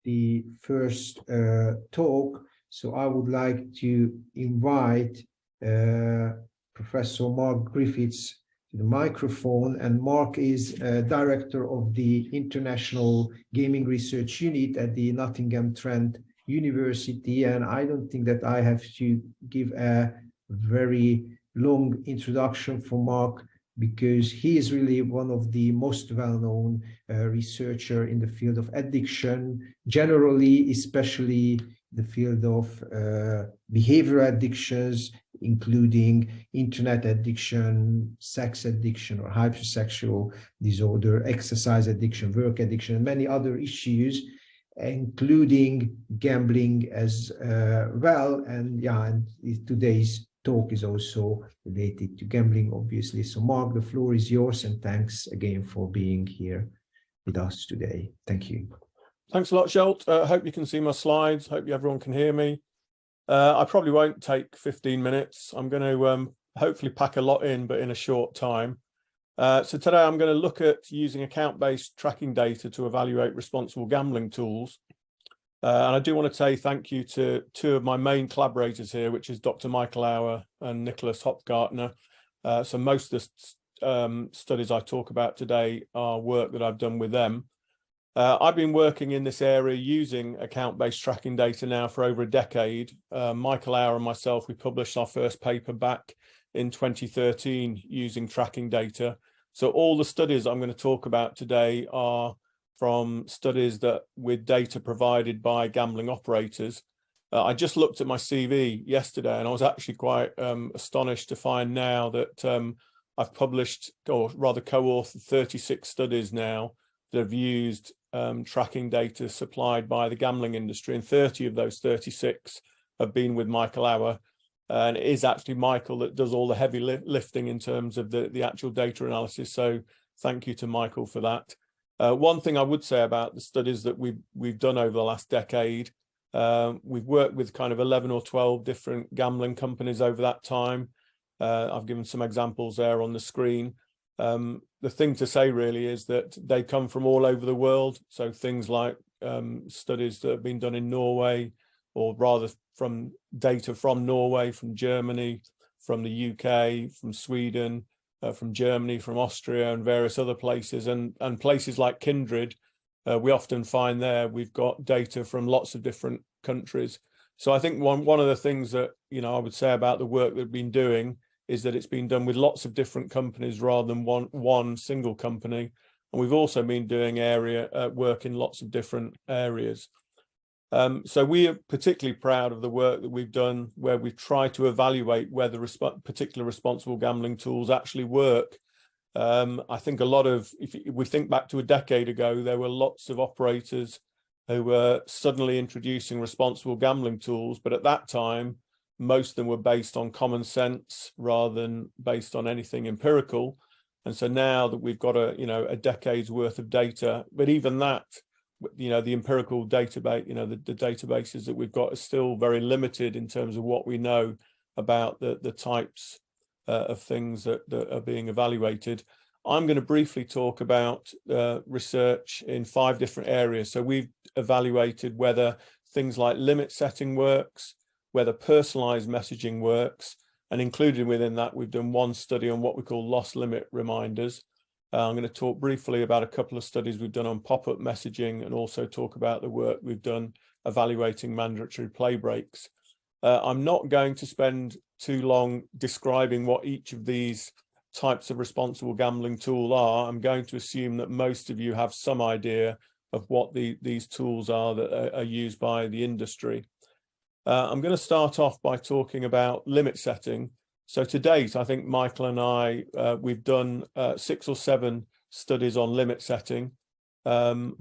the first talk. So I would like to invite Professor Mark Griffiths to the microphone. And Mark is director of the International Gaming Research Unit at the Nottingham Trent University. And I don't think that I have to give a very long introduction for Mark, because he is really one of the most well-known researcher in the field of addiction, generally, especially the field of behavioral addictions, including internet addiction, sex addiction or hypersexual disorder, exercise addiction, work addiction, and many other issues, including gambling as well. And yeah, and today's talk is also related to gambling, obviously. So Mark, the floor is yours, and thanks again for being here with us today. Thank you. Thanks a lot, Zsolt. I hope you can see my slides. Hope everyone can hear me. I probably won't take 15 minutes. I'm going to hopefully pack a lot in, but in a short time. So today I'm going to look at using account-based tracking data to evaluate responsible gambling tools. And I do want to say thank you to two of my main collaborators here, which is Dr. Michael Auer and Nicholas Hopgartner. So most of the studies I talk about today are work that I've done with them. I've been working in this area using account-based tracking data now for over a decade. Michael Auer and myself, we published our first paper back in 2013 using tracking data. So all the studies I'm going to talk about today are from studies that with data provided by gambling operators. I just looked at my CV yesterday, and I was actually quite astonished to find now that I've published, or rather co-authored, 36 studies now that have used tracking data supplied by the gambling industry, and 30 of those 36 have been with Michael Auer. And it is actually Michael that does all the heavy lifting in terms of the actual data analysis. So thank you to Michael for that. One thing I would say about the studies that we've done over the last decade, we've worked with kind of 11 or 12 different gambling companies over that time. I've given some examples there on the screen. The thing to say really is that they come from all over the world. So things like studies that have been done in Norway, or rather from data from Norway, from Germany, from the UK, from Sweden, from Germany, from Austria, and various other places, and places like Kindred, we often find there we've got data from lots of different countries. So I think one of the things that I would say about the work that we've been doing is that it's been done with lots of different companies rather than one single company, and we've also been doing work in lots of different areas. So we are particularly proud of the work that we've done where we've tried to evaluate whether particular responsible gambling tools actually work. I think if we think back to a decade ago, there were lots of operators who were suddenly introducing responsible gambling tools, but at that time, most of them were based on common sense rather than based on anything empirical. And so now that we've got a decade's worth of data, but even that, the empirical database, the databases that we've got are still very limited in terms of what we know about the types of things that are being evaluated. I'm going to briefly talk about research in 5 different areas. So we've evaluated whether things like limit setting works, whether personalized messaging works, and included within that, we've done one study on what we call loss limit reminders. I'm going to talk briefly about a couple of studies we've done on pop-up messaging, and also talk about the work we've done evaluating mandatory play breaks. I'm not going to spend too long describing what each of these types of responsible gambling tool are. I'm going to assume that most of you have some idea of what these tools are that are used by the industry. I'm going to start off by talking about limit setting. So to date, I think Michael and I, we've done 6 or 7 studies on limit setting. 5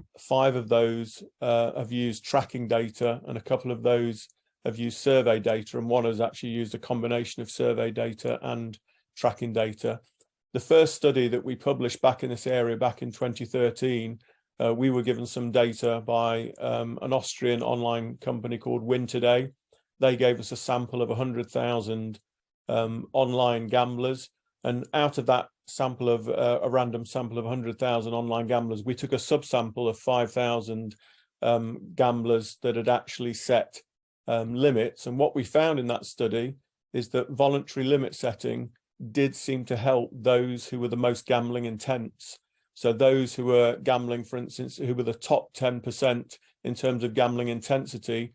of those have used tracking data, and a couple of those have used survey data, and one has actually used a combination of survey data and tracking data. The first study that we published back in this area back in 2013, we were given some data by an Austrian online company called Win Today. They gave us a sample of 100,000 online gamblers, And out of that sample of a random sample of 100,000 online gamblers, we took a subsample of 5,000 gamblers that had actually set limits. And what we found in that study is that voluntary limit setting did seem to help those who were the most gambling intense. So those who were gambling, for instance, who were the top 10% in terms of gambling intensity,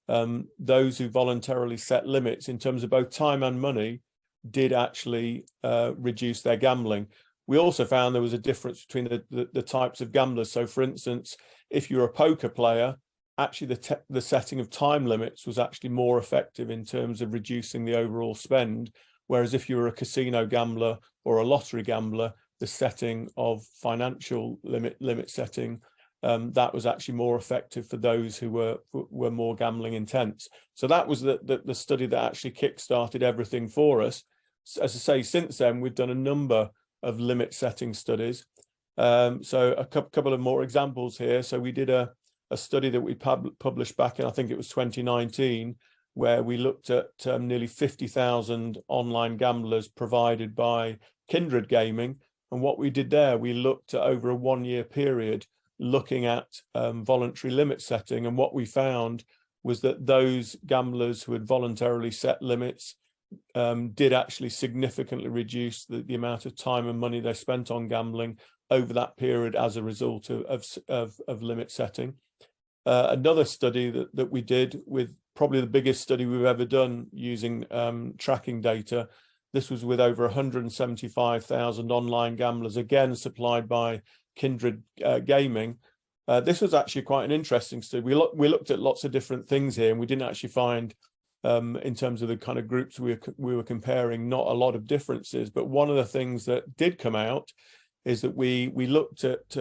those who voluntarily set limits in terms of both time and money did actually reduce their gambling. We also found there was a difference between the types of gamblers. So for instance, if you're a poker player, actually the setting of time limits was actually more effective in terms of reducing the overall spend. Whereas if you were a casino gambler or a lottery gambler, the setting of financial limit setting, that was actually more effective for those who were more gambling intense. So that was the study that actually kick-started everything for us. As I say, since then, we've done a number of limit setting studies. So a couple of more examples here. So we did a study that we published back in, I think it was 2019, where we looked at nearly 50,000 online gamblers provided by Kindred Gaming. And what we did there, we looked at over a 1-year period, looking at voluntary limit setting. And what we found was that those gamblers who had voluntarily set limits did actually significantly reduce the amount of time and money they spent on gambling over that period as a result of limit setting. Another study that we did, with probably the biggest study we've ever done using tracking data. This was with over 175,000 online gamblers, again supplied by Kindred Gaming. This was actually quite an interesting study. We looked at lots of different things here, and we didn't actually find, in terms of the kind of groups we were comparing, not a lot of differences. But one of the things that did come out is that we looked at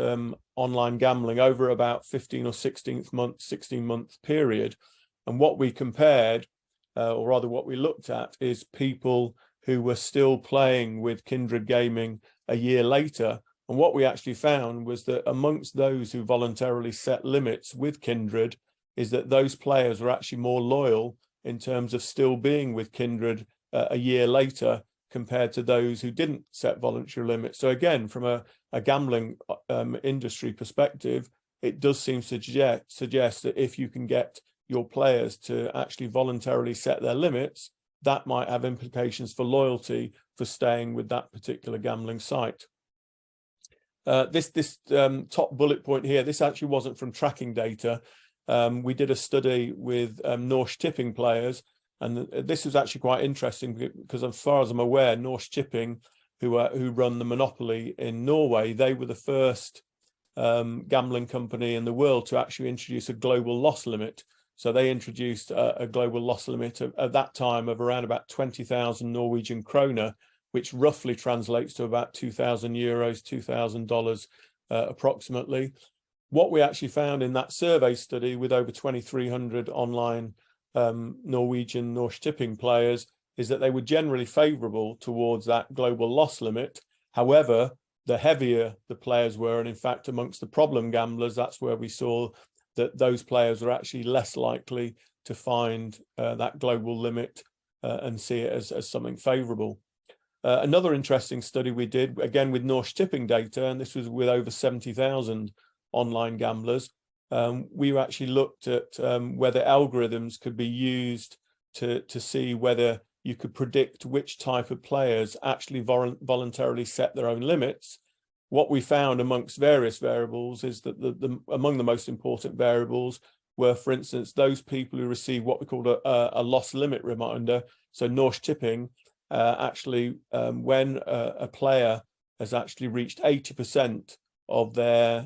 online gambling over about 15 or 16-month period. And what we compared, or rather what we looked at, is people who were still playing with Kindred Gaming a year later. And what we actually found was that amongst those who voluntarily set limits with Kindred, is that those players were actually more loyal in terms of still being with Kindred a year later, compared to those who didn't set voluntary limits. So again, from a gambling industry perspective, it does seem to suggest that if you can get your players to actually voluntarily set their limits, that might have implications for loyalty for staying with that particular gambling site. This top bullet point here, this actually wasn't from tracking data. We did a study with Norsk Tipping players, and this was actually quite interesting because, as far as I'm aware, Norsk Tipping, who run the monopoly in Norway, they were the first gambling company in the world to actually introduce a global loss limit. So they introduced a global loss limit at that time of around about 20,000 Norwegian kroner, which roughly translates to about 2,000 euros, $2,000 approximately. What we actually found in that survey study with over 2,300 online Norwegian Norsk Tipping players is that they were generally favourable towards that global loss limit. However, the heavier the players were, and in fact amongst the problem gamblers, that's where we saw that those players are actually less likely to find that global limit and see it as something favourable. Another interesting study we did, again with Norsk Tipping data, and this was with over 70,000 online gamblers, we actually looked at whether algorithms could be used to see whether you could predict which type of players actually voluntarily set their own limits. What we found amongst various variables is that among the most important variables were, for instance, those people who receive what we called a loss limit reminder. So Norsk Tipping actually, when a player has actually reached 80% of their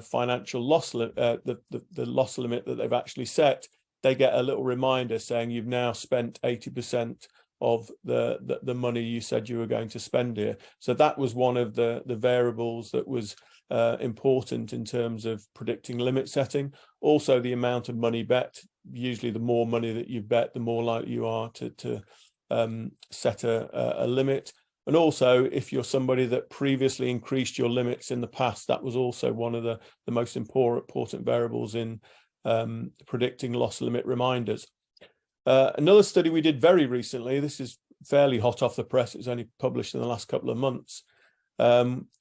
financial loss, the loss limit that they've actually set, they get a little reminder saying you've now spent 80% of the money you said you were going to spend here. So that was one of the variables that was important in terms of predicting limit setting. Also, the amount of money bet. Usually the more money that you bet, the more likely you are to set a limit. And also, if you're somebody that previously increased your limits in the past, that was also one of the most important variables in predicting loss limit reminders. Another study we did very recently, this is fairly hot off the press. It was only published in the last couple of months.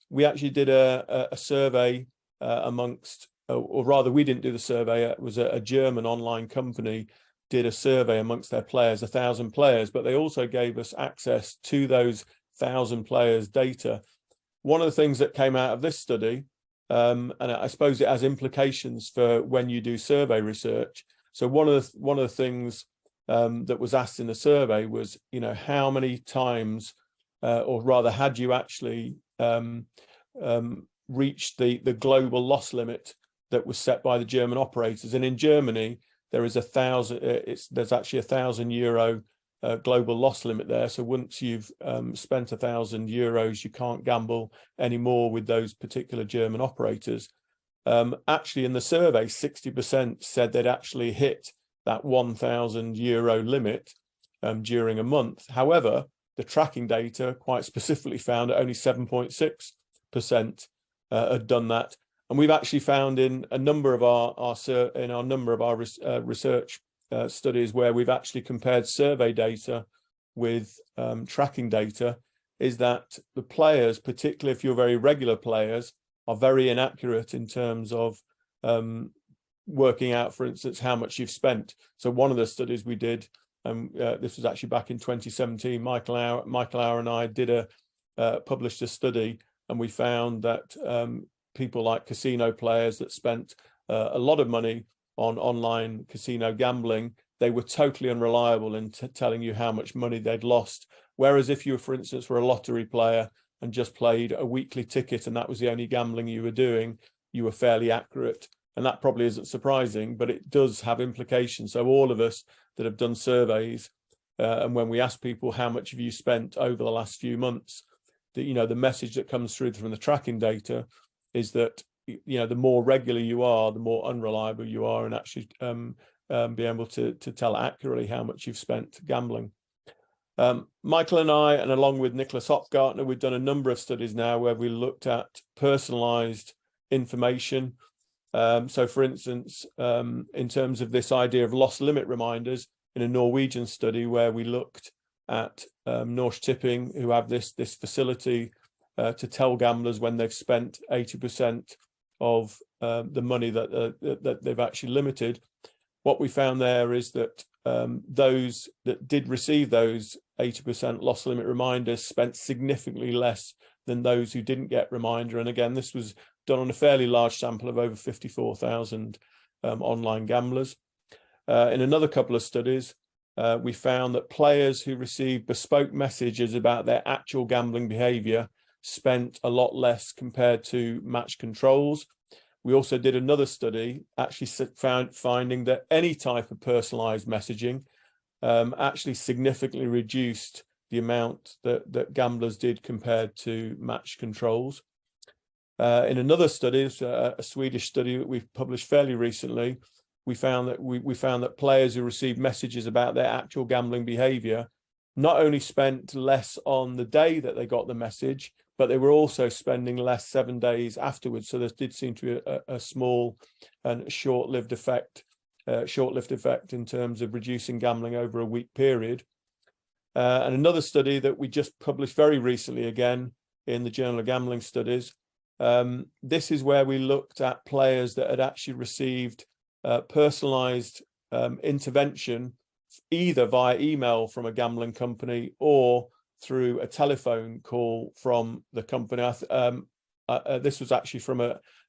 We actually did a survey amongst, or rather we didn't do the survey, it was a German online company did a survey amongst their players, 1,000 players, but they also gave us access to those 1,000 players' data. One of the things that came out of this study, and I suppose it has implications for when you do survey research. So one of the things that was asked in the survey was, you know, how many times, or rather, had you actually reached the global loss limit that was set by the German operators? And in Germany, there is there's actually €1,000 global loss limit there. So once you've spent €1,000, you can't gamble anymore with those particular German operators. Actually, in the survey, 60% said they'd actually hit that €1,000 limit during a month. However, the tracking data quite specifically found that only 7.6% had done that. And we've actually found in a number of our research studies where we've actually compared survey data with tracking data, is that the players, particularly if you're very regular players, are very inaccurate in terms of working out, for instance, how much you've spent. So one of the studies we did, this was actually back in 2017, Michael Hour and I did published a study, and we found that people like casino players that spent a lot of money on online casino gambling, they were totally unreliable in telling you how much money they'd lost. Whereas if you, for instance, were a lottery player and just played a weekly ticket and that was the only gambling you were doing, you were fairly accurate. And that probably isn't surprising, but it does have implications. So all of us that have done surveys, and when we ask people how much have you spent over the last few months, that, you know, the message that comes through from the tracking data is that, you know, the more regular you are, the more unreliable you are, and actually be able to tell accurately how much you've spent gambling. Michael and I, and along with Nicholas Hopgartner, we've done a number of studies now where we looked at personalized information. So for instance, in terms of this idea of loss limit reminders, in a Norwegian study where we looked at Norsk Tipping, who have this facility to tell gamblers when they've spent 80% of the money that they've actually limited. What we found there is that those that did receive those 80% loss limit reminders spent significantly less than those who didn't get reminder. And again, this was done on a fairly large sample of over 54,000 online gamblers. In another couple of studies, we found that players who received bespoke messages about their actual gambling behavior spent a lot less compared to match controls. We also did another study actually finding that any type of personalized messaging actually significantly reduced the amount that gamblers did compared to match controls. In another study, a Swedish study that we've published fairly recently, we found that players who received messages about their actual gambling behavior not only spent less on the day that they got the message, but they were also spending less 7 days afterwards. So there did seem to be a small and short-lived effect in terms of reducing gambling over a week period. And another study that we just published very recently, again in the Journal of Gambling Studies, this is where we looked at players that had actually received personalized intervention either via email from a gambling company or through a telephone call from the company. This was actually from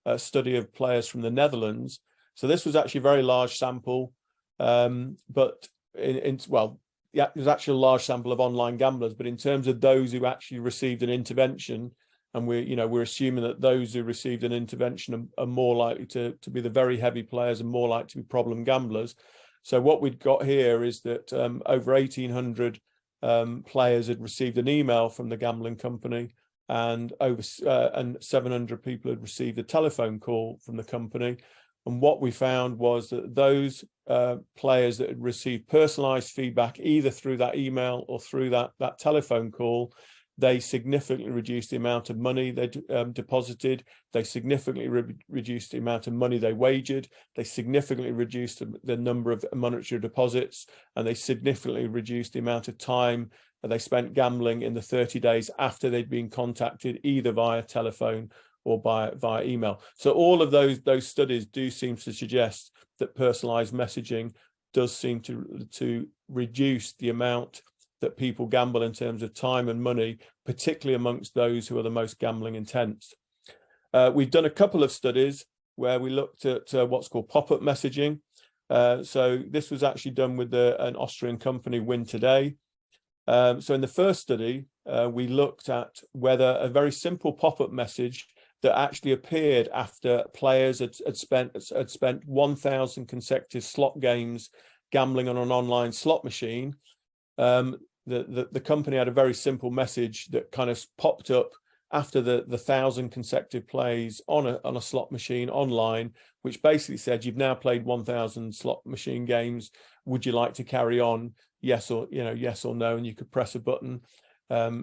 a study of players from the Netherlands. So this was actually a very large sample, but it was actually a large sample of online gamblers. But in terms of those who actually received an intervention, and we're assuming that those who received an intervention are more likely to be the very heavy players and more likely to be problem gamblers. So what we've got here is that over 1,800 players had received an email from the gambling company, and over 700 people had received a telephone call from the company. And what we found was that those players that had received personalized feedback either through that email or through that telephone call, they significantly reduced the amount of money they deposited. They significantly reduced the amount of money they wagered. They significantly reduced the number of monetary deposits, and they significantly reduced the amount of time they spent gambling in the 30 days after they'd been contacted either via telephone or via email. So all of those studies do seem to suggest that personalized messaging does seem to reduce the amount that people gamble in terms of time and money, particularly amongst those who are the most gambling intense. We've done a couple of studies where we looked at what's called pop-up messaging. So this was actually done with an Austrian company, Win Today. So in the first study, we looked at whether a very simple pop-up message that actually appeared after players had spent 1,000 consecutive slot games gambling on an online slot machine. The company had a very simple message that kind of popped up after the 1,000 consecutive plays on a slot machine online, which basically said, you've now played 1,000 slot machine games. Would you like to carry on? Yes or no. And you could press a button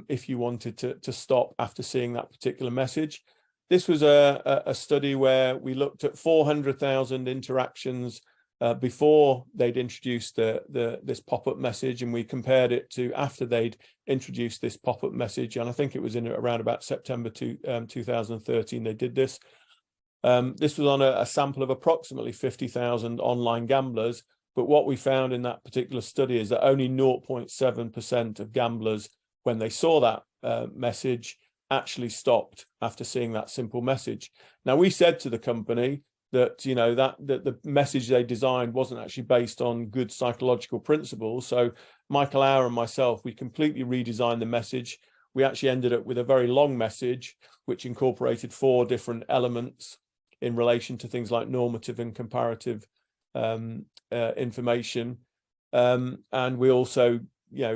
if you wanted to stop after seeing that particular message. This was a study where we looked at 400,000 interactions before they'd introduced this pop-up message, and we compared it to after they'd introduced this pop-up message. And I think it was in around about September 2013 they did this. This was on a sample of approximately 50,000 online gamblers. But what we found in that particular study is that only 0.7% of gamblers, when they saw that message, actually stopped after seeing that simple message. Now, we said to the company that that the message they designed wasn't actually based on good psychological principles. So Michael Auer and myself, we completely redesigned the message. We actually ended up with a very long message which incorporated 4 different elements in relation to things like normative and comparative information, and we also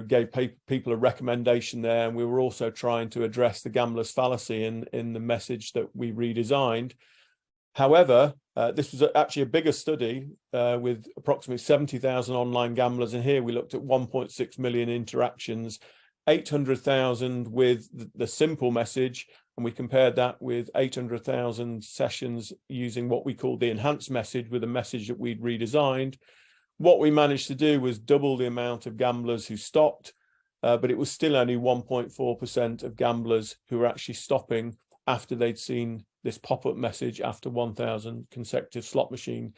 gave people a recommendation there, and we were also trying to address the gambler's fallacy in the message that we redesigned. However, this was actually a bigger study with approximately 70,000 online gamblers, and here we looked at 1.6 million interactions, 800,000 with the simple message, and we compared that with 800,000 sessions using what we called the enhanced message, with a message that we'd redesigned. What we managed to do was double the amount of gamblers who stopped, but it was still only 1.4% of gamblers who were actually stopping after they'd seen this pop-up message after 1,000 consecutive slot machine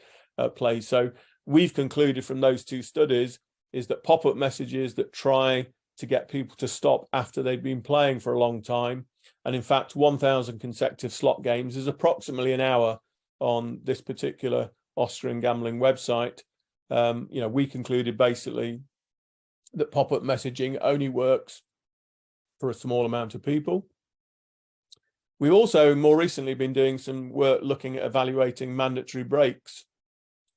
plays. So we've concluded from those 2 studies is that pop-up messages that try to get people to stop after they've been playing for a long time, and in fact 1,000 consecutive slot games is approximately an hour on this particular Austrian gambling website. We concluded basically that pop-up messaging only works for a small amount of people. We've also more recently been doing some work looking at evaluating mandatory breaks.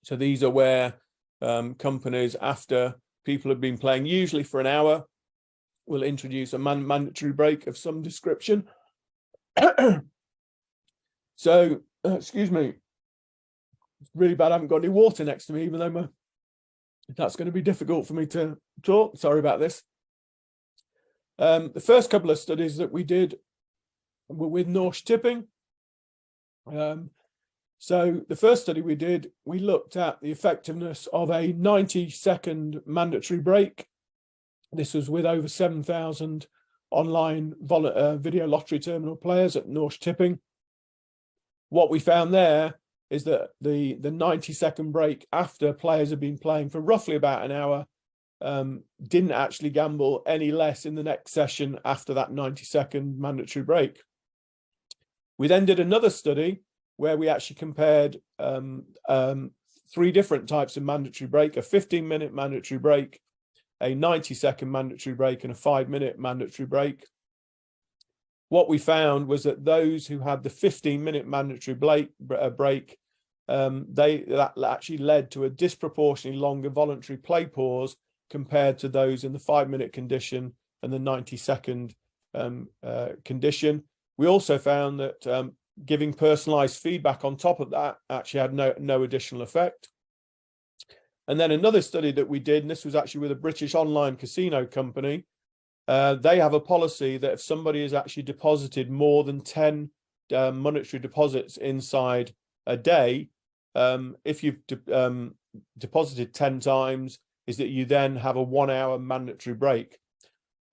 So these are where companies, after people have been playing usually for an hour, will introduce a mandatory break of some description. So, excuse me, it's really bad I haven't got any water next to me, even though that's going to be difficult for me to talk. Sorry about this. The first couple of studies that we did were with Norsk Tipping. So the first study we did, we looked at the effectiveness of a 90-second mandatory break. This was with over 7,000 online video lottery terminal players at Norsk Tipping. What we found there is that the 90-second break after players had been playing for roughly about an hour didn't actually gamble any less in the next session after that 90-second mandatory break. We then did another study where we actually compared 3 different types of mandatory break: a 15-minute mandatory break, a 90-second mandatory break, and a 5-minute mandatory break. What we found was that those who had the 15-minute mandatory break, that actually led to a disproportionately longer voluntary play pause compared to those in the 5-minute condition and the 90-second condition. We also found that giving personalized feedback on top of that actually had no additional effect. And then another study that we did, and this was actually with a British online casino company, they have a policy that if somebody has actually deposited more than 10 monetary deposits inside a day, if you've deposited 10 times, is that you then have a 1-hour mandatory break.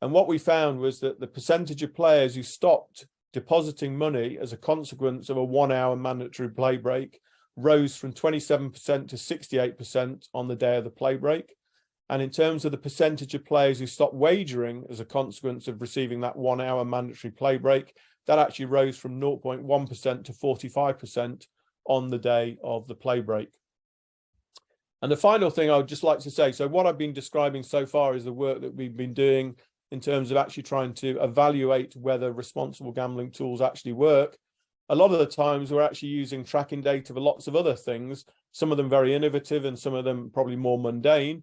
And what we found was that the percentage of players who stopped depositing money as a consequence of a 1 hour mandatory play break rose from 27% to 68% on the day of the play break. And in terms of the percentage of players who stopped wagering as a consequence of receiving that 1 hour mandatory play break, that actually rose from 0.1% to 45% on the day of the play break. And the final thing I would just like to say, so what I've been describing so far is the work that we've been doing in terms of actually trying to evaluate whether responsible gambling tools actually work. A lot of the times we're actually using tracking data for lots of other things, some of them very innovative and some of them probably more mundane.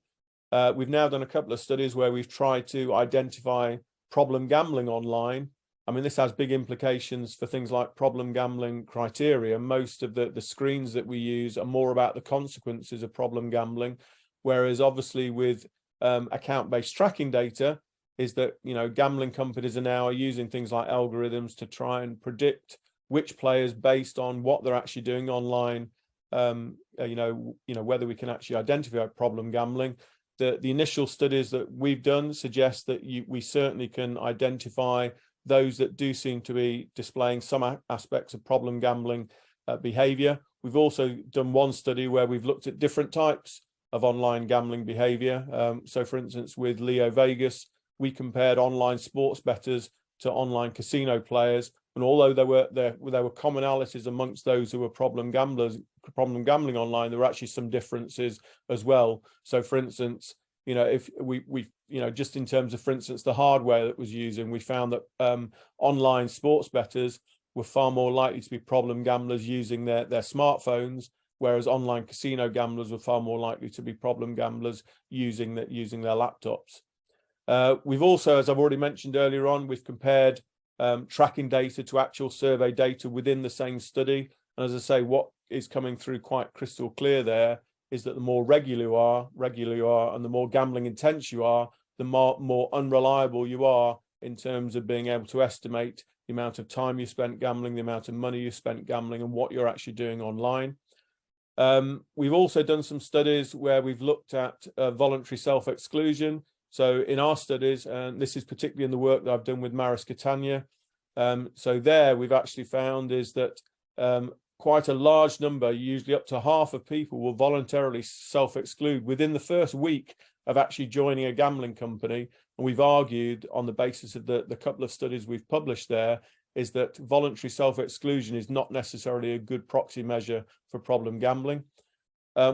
We've now done a couple of studies where we've tried to identify problem gambling online. I mean, this has big implications for things like problem gambling criteria. Most of the screens that we use are more about the consequences of problem gambling, whereas obviously with account-based tracking data is that, you know, gambling companies are now using things like algorithms to try and predict which players, based on what they're actually doing online, whether we can actually identify problem gambling. The initial studies that we've done suggest that we certainly can identify those that do seem to be displaying some aspects of problem gambling behavior. We've also done one study where we've looked at different types of online gambling behavior. So for instance, with Leo Vegas, we compared online sports bettors to online casino players. And although there were commonalities amongst those who were problem gambling online, there were actually some differences as well. So for instance, you know, if we just in terms of, for instance, the hardware that was using, we found that online sports bettors were far more likely to be problem gamblers using their smartphones, whereas online casino gamblers were far more likely to be problem gamblers using their laptops. We've also, as I've already mentioned earlier on, we've compared tracking data to actual survey data within the same study. And as I say, what is coming through quite crystal clear there is that the more regular you are, and the more gambling intense you are, the more unreliable you are in terms of being able to estimate the amount of time you spent gambling, the amount of money you spent gambling, and what you're actually doing online. We've also done some studies where we've looked at voluntary self-exclusion. So in our studies, and this is particularly in the work that I've done with Maris Catania, so there we've actually found is that quite a large number, usually up to half of people, will voluntarily self-exclude within the first week of actually joining a gambling company. And we've argued on the basis of the couple of studies we've published there is that voluntary self-exclusion is not necessarily a good proxy measure for problem gambling.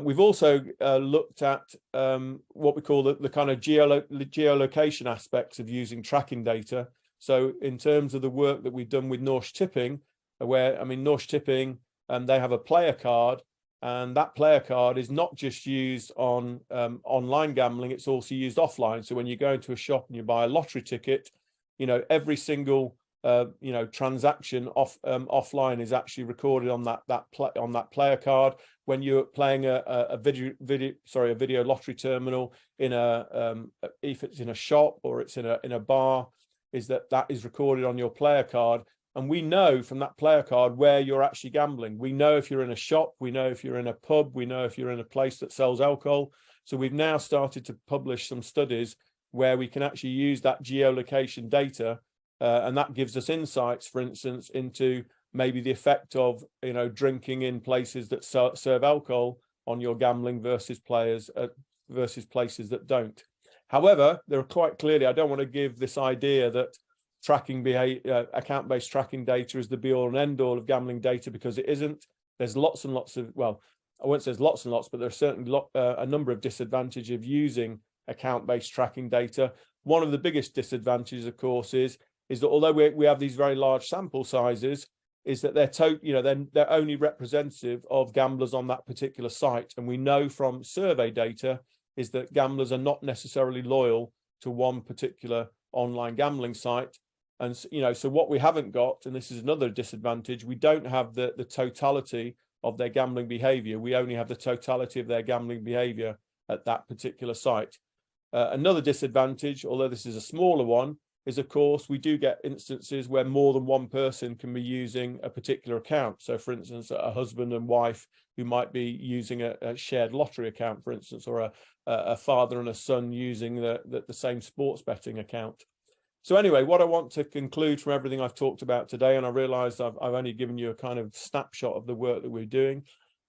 We've also looked at what we call the kind of geolocation aspects of using tracking data. So in terms of the work that we've done with Norsk Tipping, where, I mean, Norsk Tipping, they have a player card, and that player card is not just used on online gambling, it's also used offline. So when you go into a shop and you buy a lottery ticket, you know, every single transaction offline is actually recorded on that player card. When you're playing a video lottery terminal in if it's in a shop or it's in a bar, is that is recorded on your player card. And we know from that player card where you're actually gambling. We know if you're in a shop, we know if you're in a pub, we know if you're in a place that sells alcohol. So we've now started to publish some studies where we can actually use that geolocation data, and that gives us insights, for instance, into maybe the effect of, you know, drinking in places that serve alcohol on your gambling versus places that don't. However, there are quite clearly, I don't want to give this idea that tracking behavior, account-based tracking data is the be-all and end-all of gambling data, because it isn't. There's lots and lots of, well, I won't say there's lots and lots, but there's certainly a number of disadvantages of using account-based tracking data. One of the biggest disadvantages, of course, is that although we have these very large sample sizes, is that they're only representative of gamblers on that particular site. And we know from survey data is that gamblers are not necessarily loyal to one particular online gambling site. And, you know, so what we haven't got, and this is another disadvantage, we don't have the totality of their gambling behavior. We only have the totality of their gambling behavior at that particular site. Another disadvantage, although this is a smaller one, is, of course, we do get instances where more than one person can be using a particular account. So, for instance, a husband and wife who might be using a shared lottery account, for instance, or a father and a son using the same sports betting account. So anyway, what I want to conclude from everything I've talked about today, and I realize I've only given you a kind of snapshot of the work that we're doing.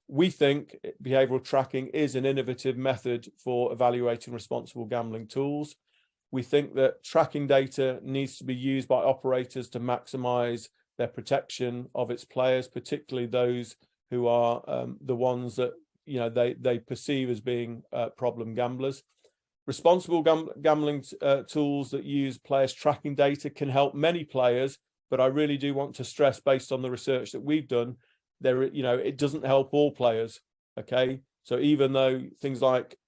We think behavioral tracking is an innovative method for evaluating responsible gambling tools. We think that tracking data needs to be used by operators to maximize their protection of its players, particularly those who are the ones that they perceive as being problem gamblers. Responsible gambling tools that use players' tracking data can help many players, but I really do want to stress, based on the research that we've done, it doesn't help all players. Okay, so even though things like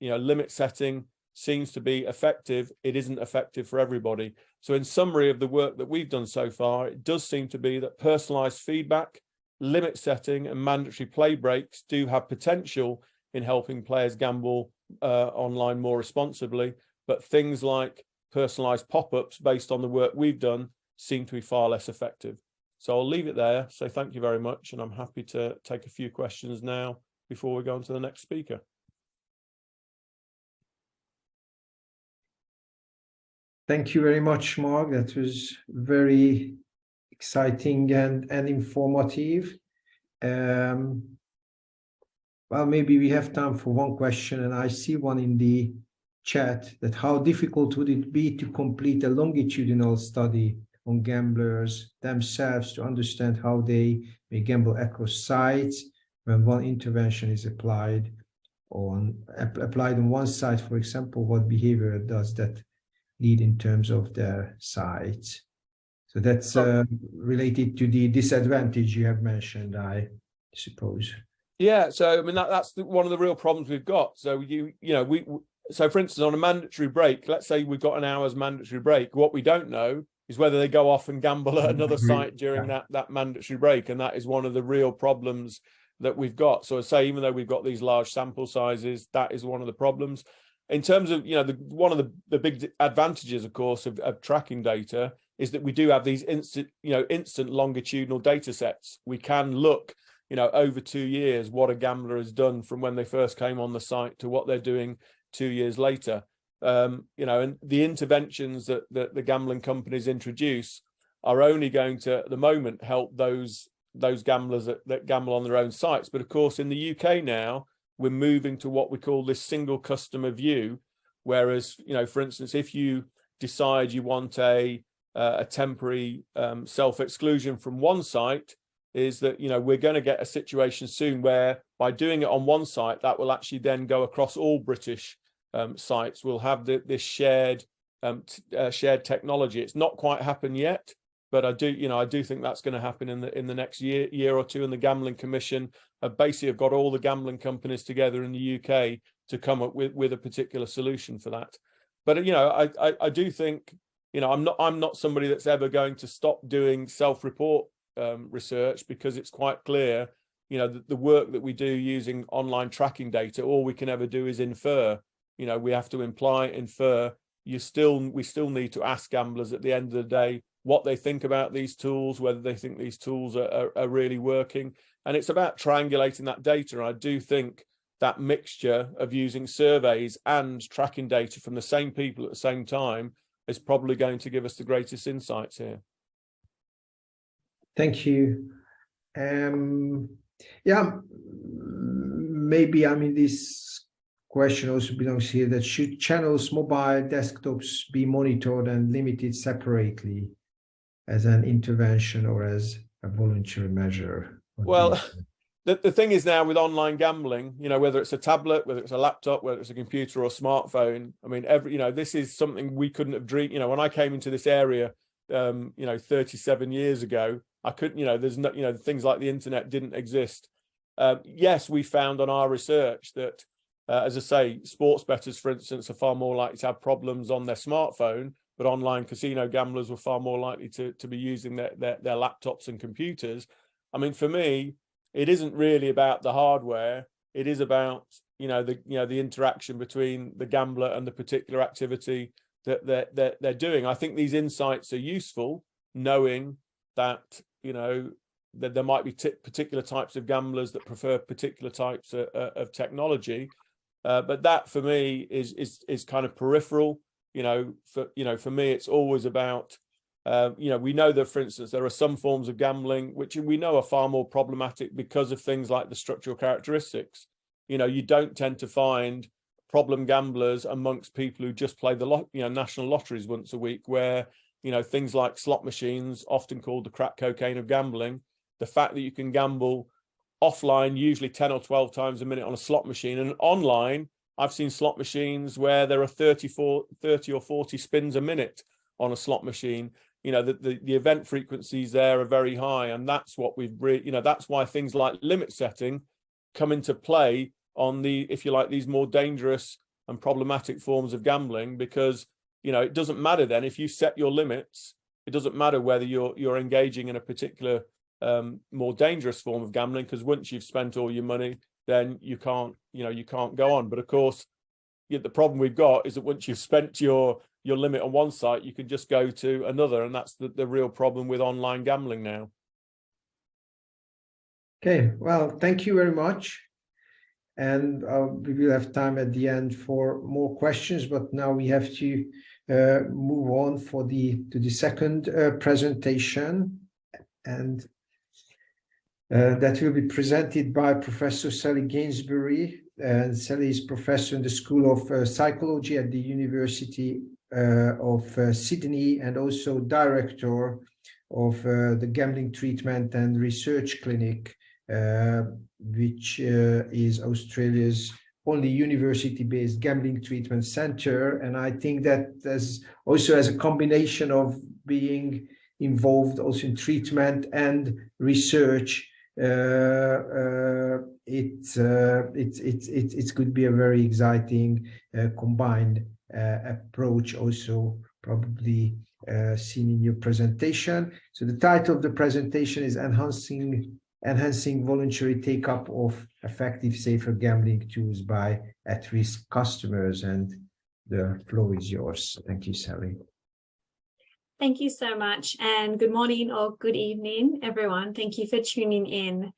limit setting seems to be effective, it isn't effective for everybody. So in summary of the work that we've done so far, it does seem to be that personalized feedback, limit setting, and mandatory play breaks do have potential in helping players gamble online more responsibly, but things like personalized pop-ups based on the work we've done seem to be far less effective. So I'll leave it there. So thank you very much, and I'm happy to take a few questions now before we go on to the next speaker. Thank you very much, Mark. That was very exciting and informative. Well, maybe we have time for one question, and I see one in the chat, that how difficult would it be to complete a longitudinal study on gamblers themselves to understand how they may gamble across sites when one intervention is applied on one site, for example, what behavior does that lead in terms of their sites? So that's related to the disadvantage you have mentioned, I suppose. Yeah, so I mean that's one of the real problems we've got. So so for instance, on a mandatory break, let's say we've got an hour's mandatory break. What we don't know is whether they go off and gamble at another site during that mandatory break, and that is one of the real problems that we've got. So I say, even though we've got these large sample sizes, that is one of the problems. In terms of one of the big advantages, of course, of tracking data is that we do have these instant longitudinal data sets. We can look over 2 years what a gambler has done from when they first came on the site to what they're doing 2 years later. And the interventions that the gambling companies introduce are only going to, at the moment, help those gamblers that gamble on their own sites. But of course, in the UK now, we're moving to what we call this single customer view. Whereas, for instance, if you decide you want a temporary self-exclusion from one site, is that we're going to get a situation soon where by doing it on one site, that will actually then go across all British sites. We'll have this shared technology. It's not quite happened yet, but I do think that's going to happen in the next year or two. And the Gambling Commission have basically got all the gambling companies together in the UK to come up with a particular solution for that. But I do think I'm not somebody that's ever going to stop doing self-report research, because it's quite clear, the work that we do using online tracking data, all we can ever do is infer. We have to imply, infer. We still need to ask gamblers at the end of the day what they think about these tools, whether they think these tools are really working. And it's about triangulating that data. And I do think that mixture of using surveys and tracking data from the same people at the same time is probably going to give us the greatest insights here. Thank you. Yeah, maybe, this question also belongs here, that should channels, mobile desktops be monitored and limited separately as an intervention or as a voluntary measure? Well, the thing is now with online gambling, whether it's a tablet, whether it's a laptop, whether it's a computer or smartphone, this is something we couldn't have dreamed. When I came into this area, 37 years ago, I couldn't, there's no, things like the internet didn't exist. Yes, we found on our research that, as I say, sports bettors, for instance, are far more likely to have problems on their smartphone, but online casino gamblers were far more likely to be using their laptops and computers. For me, it isn't really about the hardware. It is about, the interaction between the gambler and the particular activity that they're doing. I think these insights are useful, knowing that, that there might be particular types of gamblers that prefer particular types of technology. But that for me is kind of peripheral. For me, it's always about, we know that, for instance, there are some forms of gambling which we know are far more problematic because of things like the structural characteristics. You don't tend to find problem gamblers amongst people who just play the national lotteries once a week, where things like slot machines, often called the crack cocaine of gambling, the fact that you can gamble offline usually 10 or 12 times a minute on a slot machine, and online I've seen slot machines where there are 30 or 40 spins a minute on a slot machine. The event frequencies there are very high, and that's what that's why things like limit setting come into play on if you like, these more dangerous and problematic forms of gambling, because it doesn't matter then if you set your limits. It doesn't matter whether you're engaging in a particular more dangerous form of gambling, because once you've spent all your money, then you can't go on. But of course, the problem we've got is that once you've spent your limit on one site, you can just go to another, and that's the real problem with online gambling now. Okay, well, thank you very much. And we will have time at the end for more questions, but now we have to move on to the second presentation, and that will be presented by Professor Sally Gainsbury. And Sally is professor in the School of Psychology at the University of Sydney, and also director of the Gambling Treatment and Research Clinic, which is Australia's only university-based gambling treatment center. And I think that also as a combination of being involved also in treatment and research, it could be a very exciting combined approach, also probably seen in your presentation. So the title of the presentation is Enhancing Voluntary Take-up of Effective, Safer Gambling Tools by At-Risk Customers. And the floor is yours. Thank you, Sally. Thank you so much, and good morning or good evening, everyone. Thank you for tuning in.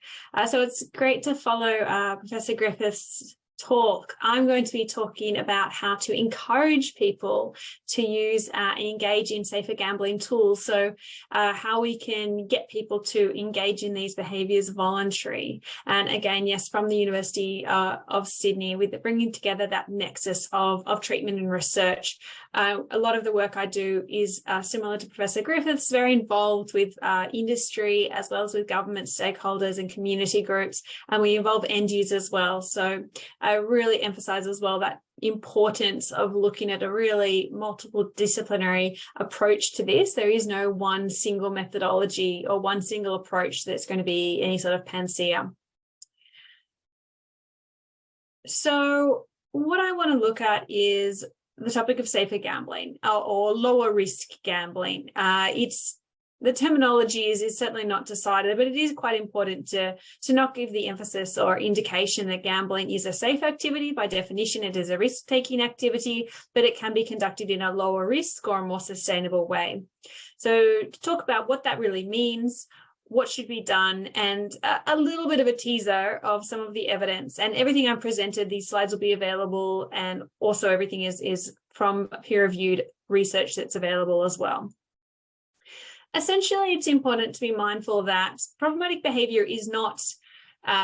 So it's great to follow Professor Griffith's talk. I'm going to be talking about how to encourage people to use and engage in safer gambling tools. So how we can get people to engage in these behaviours voluntary. And again, yes, from the University of Sydney, with bringing together that nexus of treatment and research. A lot of the work I do is similar to Professor Griffith's, very involved with industry as well as with government stakeholders and community groups, and we involve end users as well. So I really emphasize as well that importance of looking at a really multiple disciplinary approach to this. There is no one single methodology or one single approach that's going to be any sort of panacea. So what I want to look at is the topic of safer gambling or lower risk gambling. The terminology is certainly not decided, but it is quite important to not give the emphasis or indication that gambling is a safe activity. By definition, it is a risk-taking activity, but it can be conducted in a lower risk or a more sustainable way. So to talk about what that really means, what should be done, and a little bit of a teaser of some of the evidence. And everything I've presented, these slides will be available, and also everything is from peer-reviewed research that's available as well. Essentially, it's important to be mindful that problematic behavior is not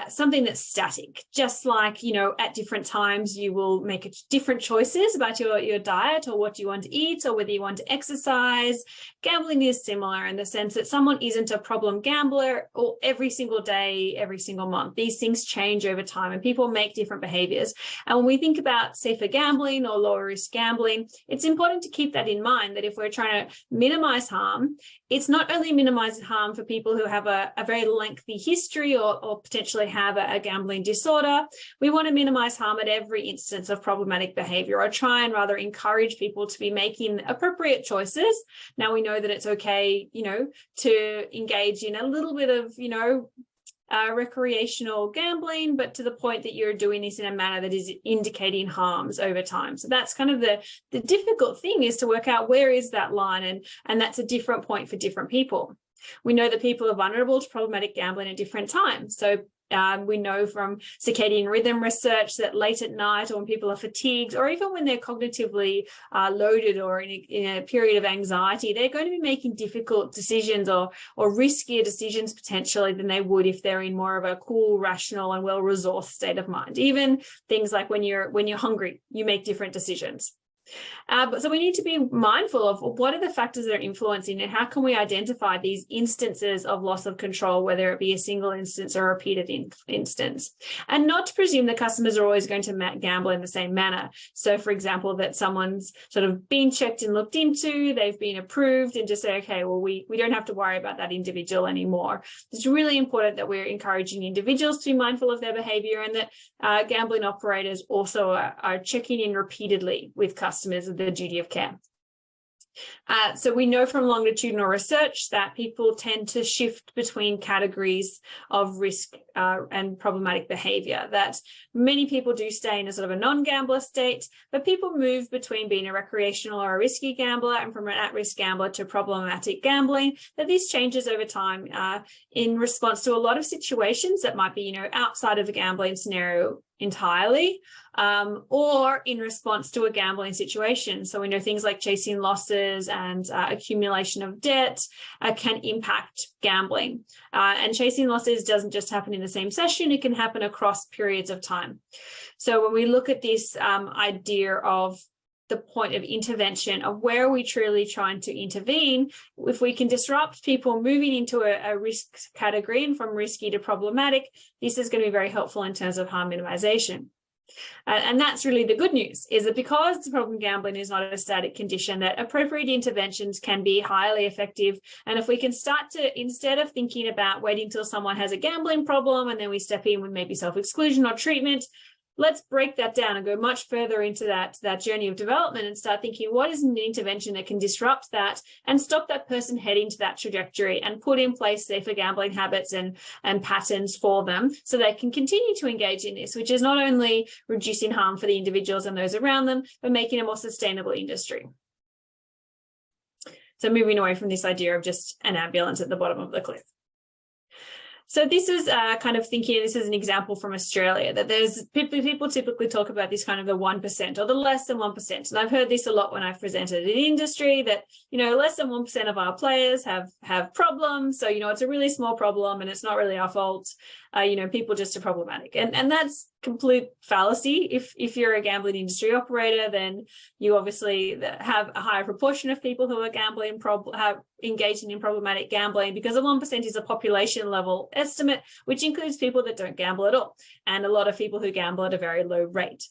something that's static. Just like, at different times you will make different choices about your diet or what you want to eat or whether you want to exercise. Gambling is similar in the sense that someone isn't a problem gambler or every single day, every single month. These things change over time and people make different behaviors. And when we think about safer gambling or lower risk gambling, it's important to keep that in mind, that if we're trying to minimize harm, it's not only minimizing harm for people who have a very lengthy history or potentially have a gambling disorder. We want to minimize harm at every instance of problematic behavior, or try and rather encourage people to be making appropriate choices. Now we know that it's okay, to engage in a little bit of, recreational gambling, but to the point that you're doing this in a manner that is indicating harms over time. So that's kind of the difficult thing, is to work out where is that line, and that's a different point for different people. We know that people are vulnerable to problematic gambling at different times. So We know from circadian rhythm research that late at night, or when people are fatigued, or even when they're cognitively loaded or in a period of anxiety, they're going to be making difficult decisions or riskier decisions potentially than they would if they're in more of a cool, rational, and well-resourced state of mind. Even things like when you're hungry, you make different decisions. So we need to be mindful of what are the factors that are influencing, and how can we identify these instances of loss of control, whether it be a single instance or a repeated instance, and not to presume that customers are always going to gamble in the same manner. So, for example, that someone's sort of been checked and looked into, they've been approved, and just say, okay, well, we don't have to worry about that individual anymore. It's really important that we're encouraging individuals to be mindful of their behavior, and that gambling operators also are checking in repeatedly with customers of the duty of care. So we know from longitudinal research that people tend to shift between categories of risk and problematic behavior, that many people do stay in a sort of a non-gambler state, but people move between being a recreational or a risky gambler and from an at-risk gambler to problematic gambling, that this changes over time in response to a lot of situations that might be, outside of the gambling scenario entirely, or in response to a gambling situation. So we know things like chasing losses and accumulation of debt can impact gambling. And chasing losses doesn't just happen in the same session, it can happen across periods of time. So when we look at this idea of the point of intervention, of where are we truly trying to intervene, if we can disrupt people moving into a risk category and from risky to problematic, this is going to be very helpful in terms of harm minimization. And that's really the good news, is that because the problem gambling is not a static condition, that appropriate interventions can be highly effective. And if we can start to, instead of thinking about waiting till someone has a gambling problem and then we step in with maybe self-exclusion or treatment, let's break that down and go much further into that journey of development and start thinking, what is an intervention that can disrupt that and stop that person heading to that trajectory, and put in place safer gambling habits and patterns for them so they can continue to engage in this, which is not only reducing harm for the individuals and those around them, but making a more sustainable industry. So moving away from this idea of just an ambulance at the bottom of the cliff. So this is kind of thinking, this is an example from Australia, that there's people typically talk about this kind of the 1% or the less than 1%. And I've heard this a lot when I've presented in industry, that, less than 1% of our players have problems. So, it's a really small problem and it's not really our fault. People just are problematic. And that's complete fallacy. If you're a gambling industry operator, then you obviously have a higher proportion of people who are engaging in problematic gambling, because a 1% is a population level estimate, which includes people that don't gamble at all, and a lot of people who gamble at a very low rate.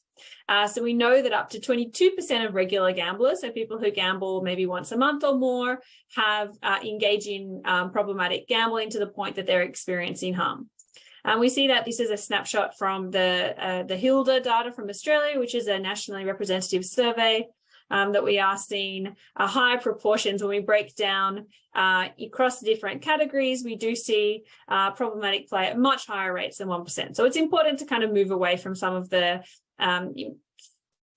So we know that up to 22% of regular gamblers, so people who gamble maybe once a month or more, have engaged in problematic gambling to the point that they're experiencing harm. And we see that this is a snapshot from the HILDA data from Australia, which is a nationally representative survey, that we are seeing higher proportions when we break down across the different categories. We do see problematic play at much higher rates than 1%. So it's important to kind of move away from some of the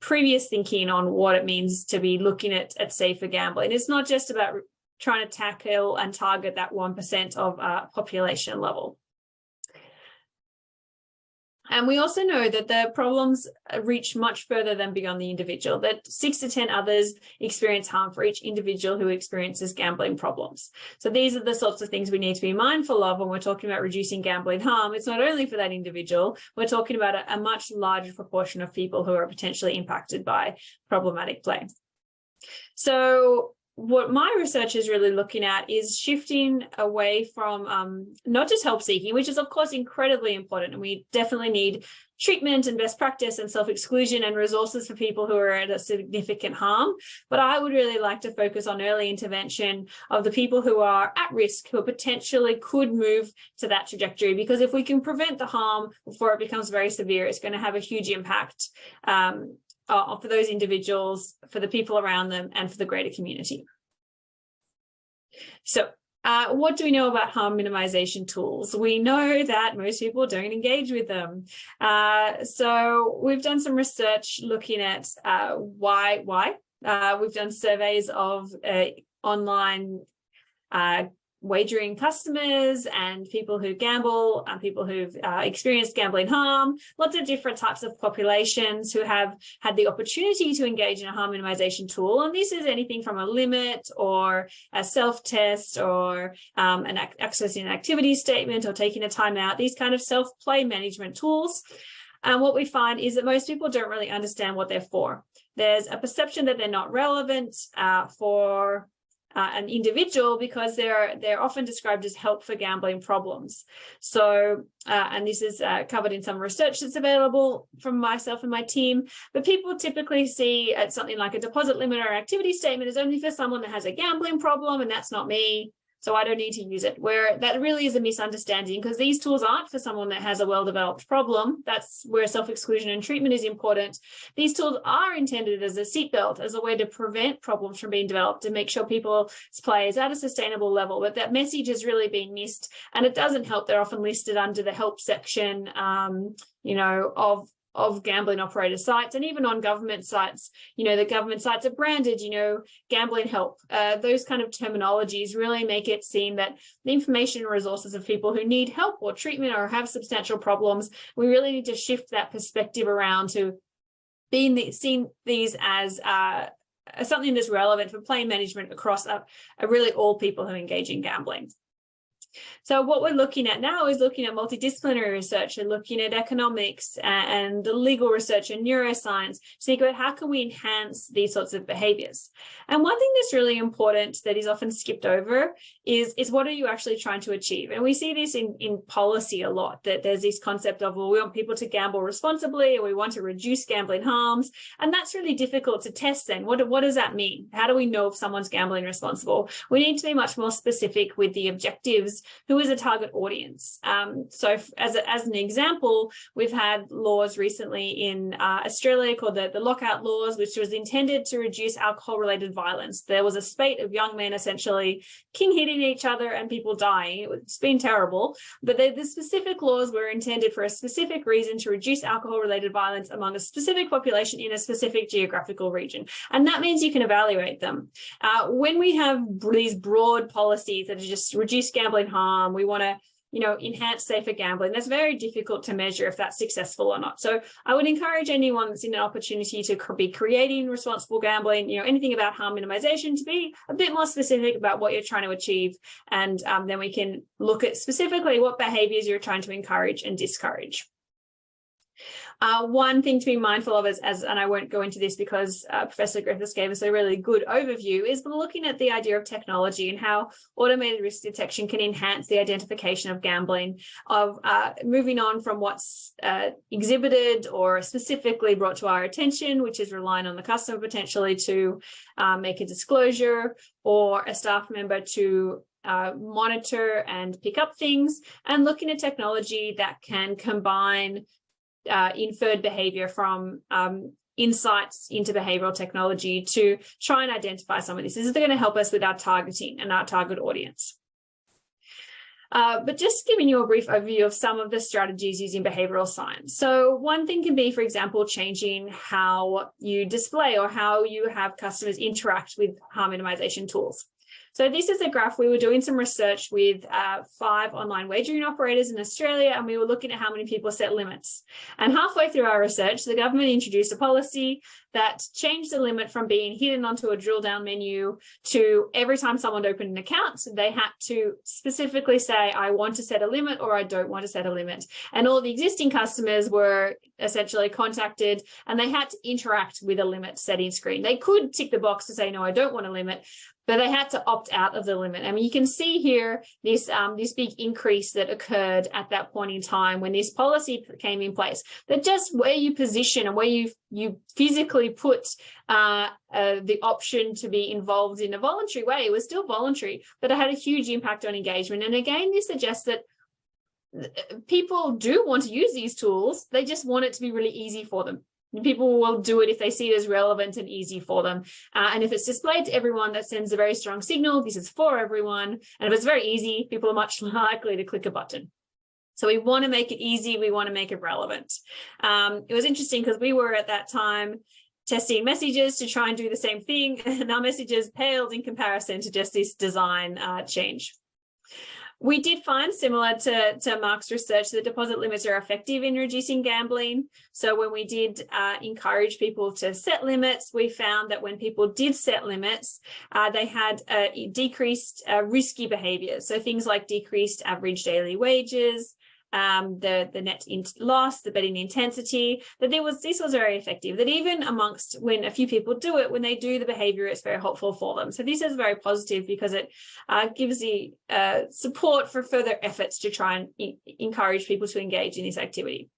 previous thinking on what it means to be looking at safer gambling. It's not just about trying to tackle and target that 1% of population level. And we also know that the problems reach much further than beyond the individual, that 6 to 10 others experience harm for each individual who experiences gambling problems. So these are the sorts of things we need to be mindful of when we're talking about reducing gambling harm. It's not only for that individual, we're talking about a much larger proportion of people who are potentially impacted by problematic play. So what my research is really looking at is shifting away from not just help seeking, which is of course incredibly important, and we definitely need treatment and best practice and self-exclusion and resources for people who are at a significant harm. But I would really like to focus on early intervention of the people who are at risk, who potentially could move to that trajectory, because if we can prevent the harm before it becomes very severe, it's going to have a huge impact for those individuals, for the people around them, and for the greater community. So what do we know about harm minimization tools? We know that most people don't engage with them. So we've done some research looking at why. We've done surveys of online wagering customers and people who gamble, people who've experienced gambling harm, lots of different types of populations who have had the opportunity to engage in a harm minimization tool. And this is anything from a limit or a self-test or accessing an activity statement or taking a timeout, these kind of self-play management tools. And what we find is that most people don't really understand what they're for. There's a perception that they're not relevant for an individual because they're often described as help for gambling problems. So, and this is covered in some research that's available from myself and my team, but people typically see something like a deposit limit or activity statement as only for someone that has a gambling problem, and that's not me, so I don't need to use it, where that really is a misunderstanding, because these tools aren't for someone that has a well-developed problem. That's where self-exclusion and treatment is important. These tools are intended as a seatbelt, as a way to prevent problems from being developed and make sure people's play is at a sustainable level, but that message has really been missed, and it doesn't help. They're often listed under the help section, of gambling operator sites, and even on government sites, the government sites are branded, gambling help. Those kind of terminologies really make it seem that the information and resources of people who need help or treatment or have substantial problems, we really need to shift that perspective around to seeing these as something that's relevant for play management across really all people who engage in gambling. So what we're looking at now is looking at multidisciplinary research and looking at economics and the legal research and neuroscience to think about how can we enhance these sorts of behaviors. And one thing that's really important that is often skipped over is what are you actually trying to achieve? And we see this in policy a lot, that there's this concept of, well, we want people to gamble responsibly, or we want to reduce gambling harms. And that's really difficult to test then. What does that mean? How do we know if someone's gambling responsible? We need to be much more specific with the objectives. Who is a target audience? So as an example, we've had laws recently in Australia called the lockout laws, which was intended to reduce alcohol-related violence. There was a spate of young men essentially hitting each other and people dying. It's been terrible, but the specific laws were intended for a specific reason, to reduce alcohol-related violence among a specific population in a specific geographical region. And that means you can evaluate them. When we have these broad policies that are just reduce gambling harm, we want to enhance safer gambling, that's very difficult to measure if that's successful or not. So I would encourage anyone that's in an opportunity to be creating responsible gambling, anything about harm minimization, to be a bit more specific about what you're trying to achieve. And then we can look at specifically what behaviors you're trying to encourage and discourage. One thing to be mindful of and I won't go into this because Professor Griffiths gave us a really good overview, is looking at the idea of technology and how automated risk detection can enhance the identification of gambling, of moving on from what's exhibited or specifically brought to our attention, which is relying on the customer potentially to make a disclosure, or a staff member to monitor and pick up things, and looking at technology that can combine inferred behavior from insights into behavioral technology to try and identify some of this. This is going to help us with our targeting and our target audience. But just giving you a brief overview of some of the strategies using behavioral science. So one thing can be, for example, changing how you display or how you have customers interact with harm minimization tools. So this is a graph. We were doing some research with 5 online wagering operators in Australia, and we were looking at how many people set limits. And halfway through our research, the government introduced a policy that changed the limit from being hidden onto a drill down menu to every time someone opened an account, they had to specifically say, I want to set a limit or I don't want to set a limit. And all the existing customers were essentially contacted and they had to interact with a limit setting screen. They could tick the box to say, no, I don't want a limit, but they had to opt out of the limit. I mean, you can see here this big increase that occurred at that point in time when this policy came in place, that just where you position and where you physically put the option to be involved in a voluntary way, it was still voluntary, but it had a huge impact on engagement. And again, this suggests that people do want to use these tools, they just want it to be really easy for them. People will do it if they see it as relevant and easy for them. And if it's displayed to everyone, that sends a very strong signal. This is for everyone. And if it's very easy, people are much likely to click a button. So we want to make it easy. We want to make it relevant. It was interesting because we were at that time testing messages to try and do the same thing. And our messages paled in comparison to just this design change. We did find, similar to Mark's research, that deposit limits are effective in reducing gambling. So when we did encourage people to set limits, we found that when people did set limits, they had decreased risky behaviors. So things like decreased average daily wages, the net loss, the betting intensity, that this was very effective, that even amongst when a few people do it, when they do the behavior, it's very helpful for them. So this is very positive because it gives the support for further efforts to try and encourage people to engage in this activity.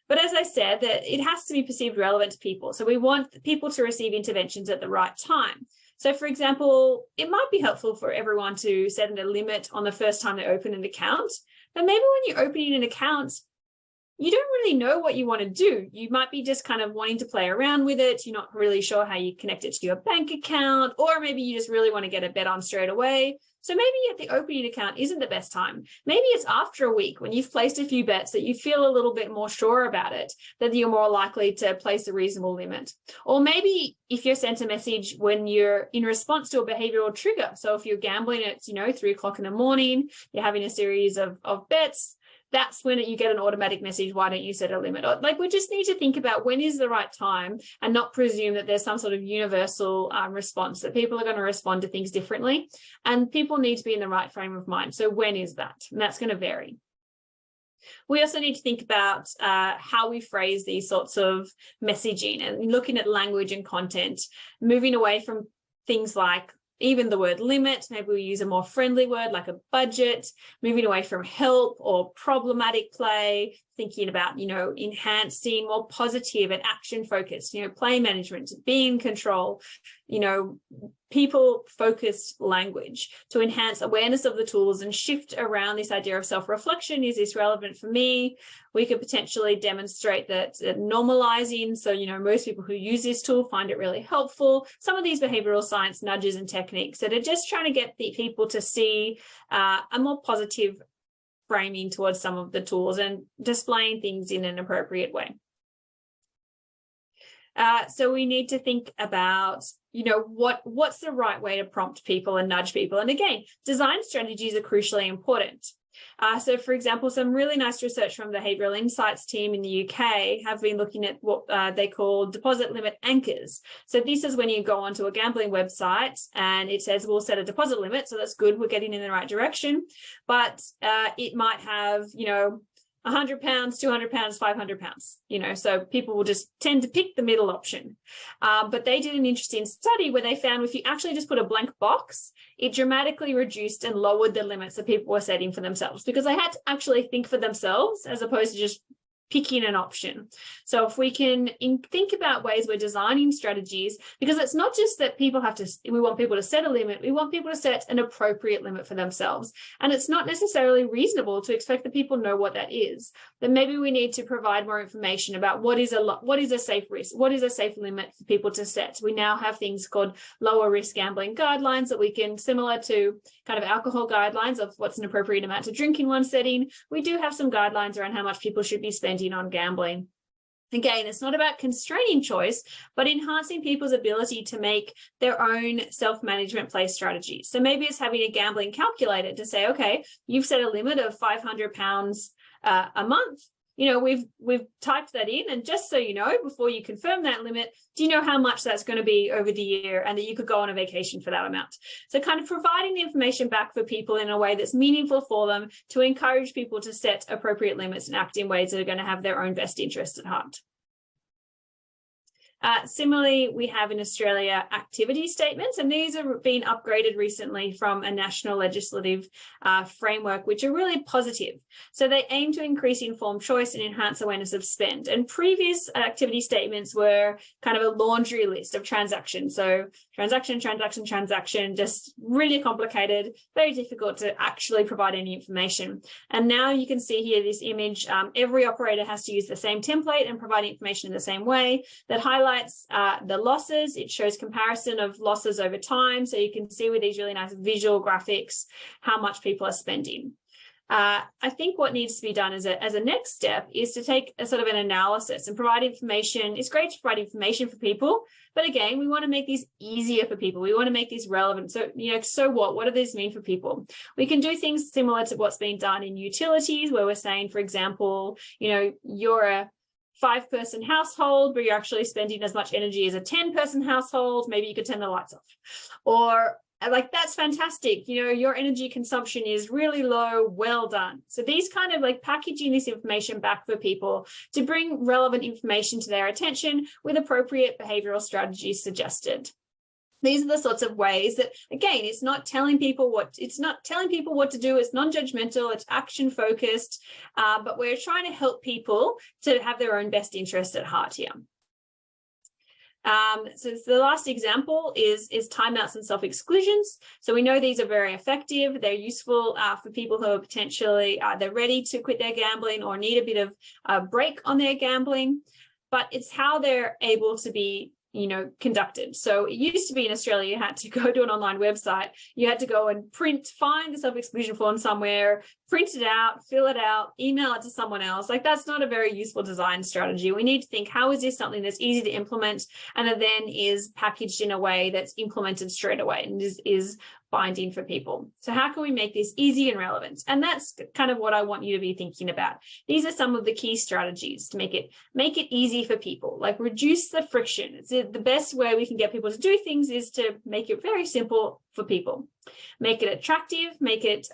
But as I said, that it has to be perceived relevant to people. So we want people to receive interventions at the right time. So for example, it might be helpful for everyone to set a limit on the first time they open an account. But maybe when you're opening an account, you don't really know what you want to do. You might be just kind of wanting to play around with it. You're not really sure how you connect it to your bank account, or maybe you just really want to get a bet on straight away. So maybe at the opening account isn't the best time. Maybe it's after a week when you've placed a few bets that you feel a little bit more sure about it, that you're more likely to place a reasonable limit. Or maybe if you're sent a message when you're in response to a behavioral trigger. So if you're gambling at, 3 o'clock in the morning, you're having a series of bets, that's when you get an automatic message, why don't you set a limit? Like, we just need to think about when is the right time and not presume that there's some sort of universal response, that people are going to respond to things differently. And people need to be in the right frame of mind. So when is that? And that's going to vary. We also need to think about how we phrase these sorts of messaging and looking at language and content, moving away from things like even the word limit. Maybe we use a more friendly word like a budget, moving away from help or problematic play, thinking about, enhancing more positive and action focused, play management, being in control, people-focused language to enhance awareness of the tools and shift around this idea of self-reflection. Is this relevant for me? We could potentially demonstrate that normalizing. So, most people who use this tool find it really helpful. Some of these behavioral science nudges and techniques that are just trying to get the people to see a more positive framing towards some of the tools and displaying things in an appropriate way. So we need to think about, what's the right way to prompt people and nudge people. And again, design strategies are crucially important. So for example, some really nice research from the Behavioural Insights team in the UK have been looking at what they call deposit limit anchors. So this is when you go onto a gambling website and it says, we'll set a deposit limit. So that's good. We're getting in the right direction. But it might have, £100, £200, £500, so people will just tend to pick the middle option. But they did an interesting study where they found if you actually just put a blank box, it dramatically reduced and lowered the limits that people were setting for themselves, because they had to actually think for themselves as opposed to just picking an option. So if we can think about ways we're designing strategies, because it's not just that we want people to set a limit, we want people to set an appropriate limit for themselves. And it's not necessarily reasonable to expect that people know what that is. Then maybe we need to provide more information about what is a safe risk, what is a safe limit for people to set. We now have things called lower risk gambling guidelines that we can, similar to kind of alcohol guidelines of what's an appropriate amount to drink in one setting. We do have some guidelines around how much people should be spending on gambling. Again, it's not about constraining choice, but enhancing people's ability to make their own self-management play strategies. So maybe it's having a gambling calculator to say, okay, you've set a limit of £500 a month. We've typed that in, and just so you know, before you confirm that limit, do you know how much that's going to be over the year, and that you could go on a vacation for that amount? So kind of providing the information back for people in a way that's meaningful for them to encourage people to set appropriate limits and act in ways that are going to have their own best interests at heart. Similarly, we have in Australia activity statements, and these have been upgraded recently from a national legislative framework, which are really positive. So they aim to increase informed choice and enhance awareness of spend. And previous activity statements were kind of a laundry list of transactions. So transaction, just really complicated, very difficult to actually provide any information. And now you can see here this image, every operator has to use the same template and provide information in the same way that highlights the losses. It shows comparison of losses over time. So you can see with these really nice visual graphics how much people are spending. I think what needs to be done as a next step is to take a sort of an analysis and provide information. It's great to provide information for people, but again, we want to make these easier for people. We want to make these relevant. So, so what do these mean for people? We can do things similar to what's being done in utilities, where we're saying, for example, you're a 5-person household, but you're actually spending as much energy as a 10-person household. Maybe you could turn the lights off. Or like, that's fantastic. Your energy consumption is really low. Well done. So these kind of like packaging this information back for people to bring relevant information to their attention with appropriate behavioral strategies suggested. These are the sorts of ways that, again, it's not telling people what to do. It's non-judgmental, it's action focused, but we're trying to help people to have their own best interests at heart here. So the last example is timeouts and self-exclusions. So we know these are very effective. They're useful for people who are potentially either ready to quit their gambling or need a bit of a break on their gambling, but it's how they're able to be conducted. So it used to be in Australia, you had to go to an online website, you had to go and find the self-exclusion form somewhere, print it out, fill it out, email it to someone else. Like, that's not a very useful design strategy. We need to think, how is this something that's easy to implement and that then is packaged in a way that's implemented straight away and is binding for people? So how can we make this easy and relevant? And that's kind of what I want you to be thinking about. These are some of the key strategies to make it easy for people, like reduce the friction. It's the best way we can get people to do things is to make it very simple for people. Make it attractive, make it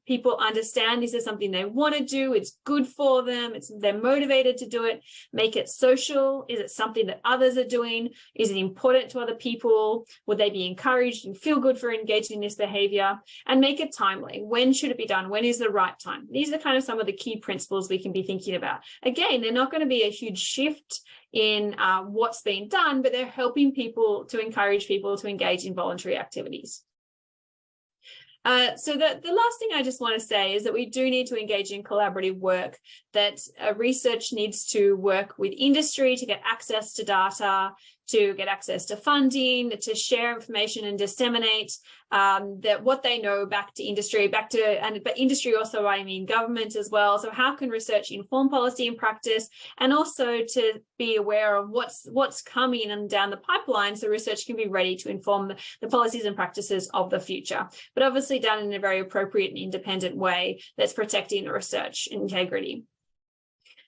people understand this is something they want to do, it's good for them, they're motivated to do it. Make it social. Is it something that others are doing? Is it important to other people? Would they be encouraged and feel good for engaging in this behavior? And make it timely. When should it be done? When is the right time? These are kind of some of the key principles we can be thinking about. Again, they're not going to be a huge shift in what's being done, but they're helping people to encourage people to engage in voluntary activities. So the last thing I just want to say is that we do need to engage in collaborative work, that research needs to work with industry to get access to data, to get access to funding, to share information and disseminate that what they know back to industry, but industry also, I mean government as well. So how can research inform policy and practice, and also to be aware of what's coming and down the pipeline, so research can be ready to inform the policies and practices of the future, but obviously done in a very appropriate and independent way that's protecting research integrity.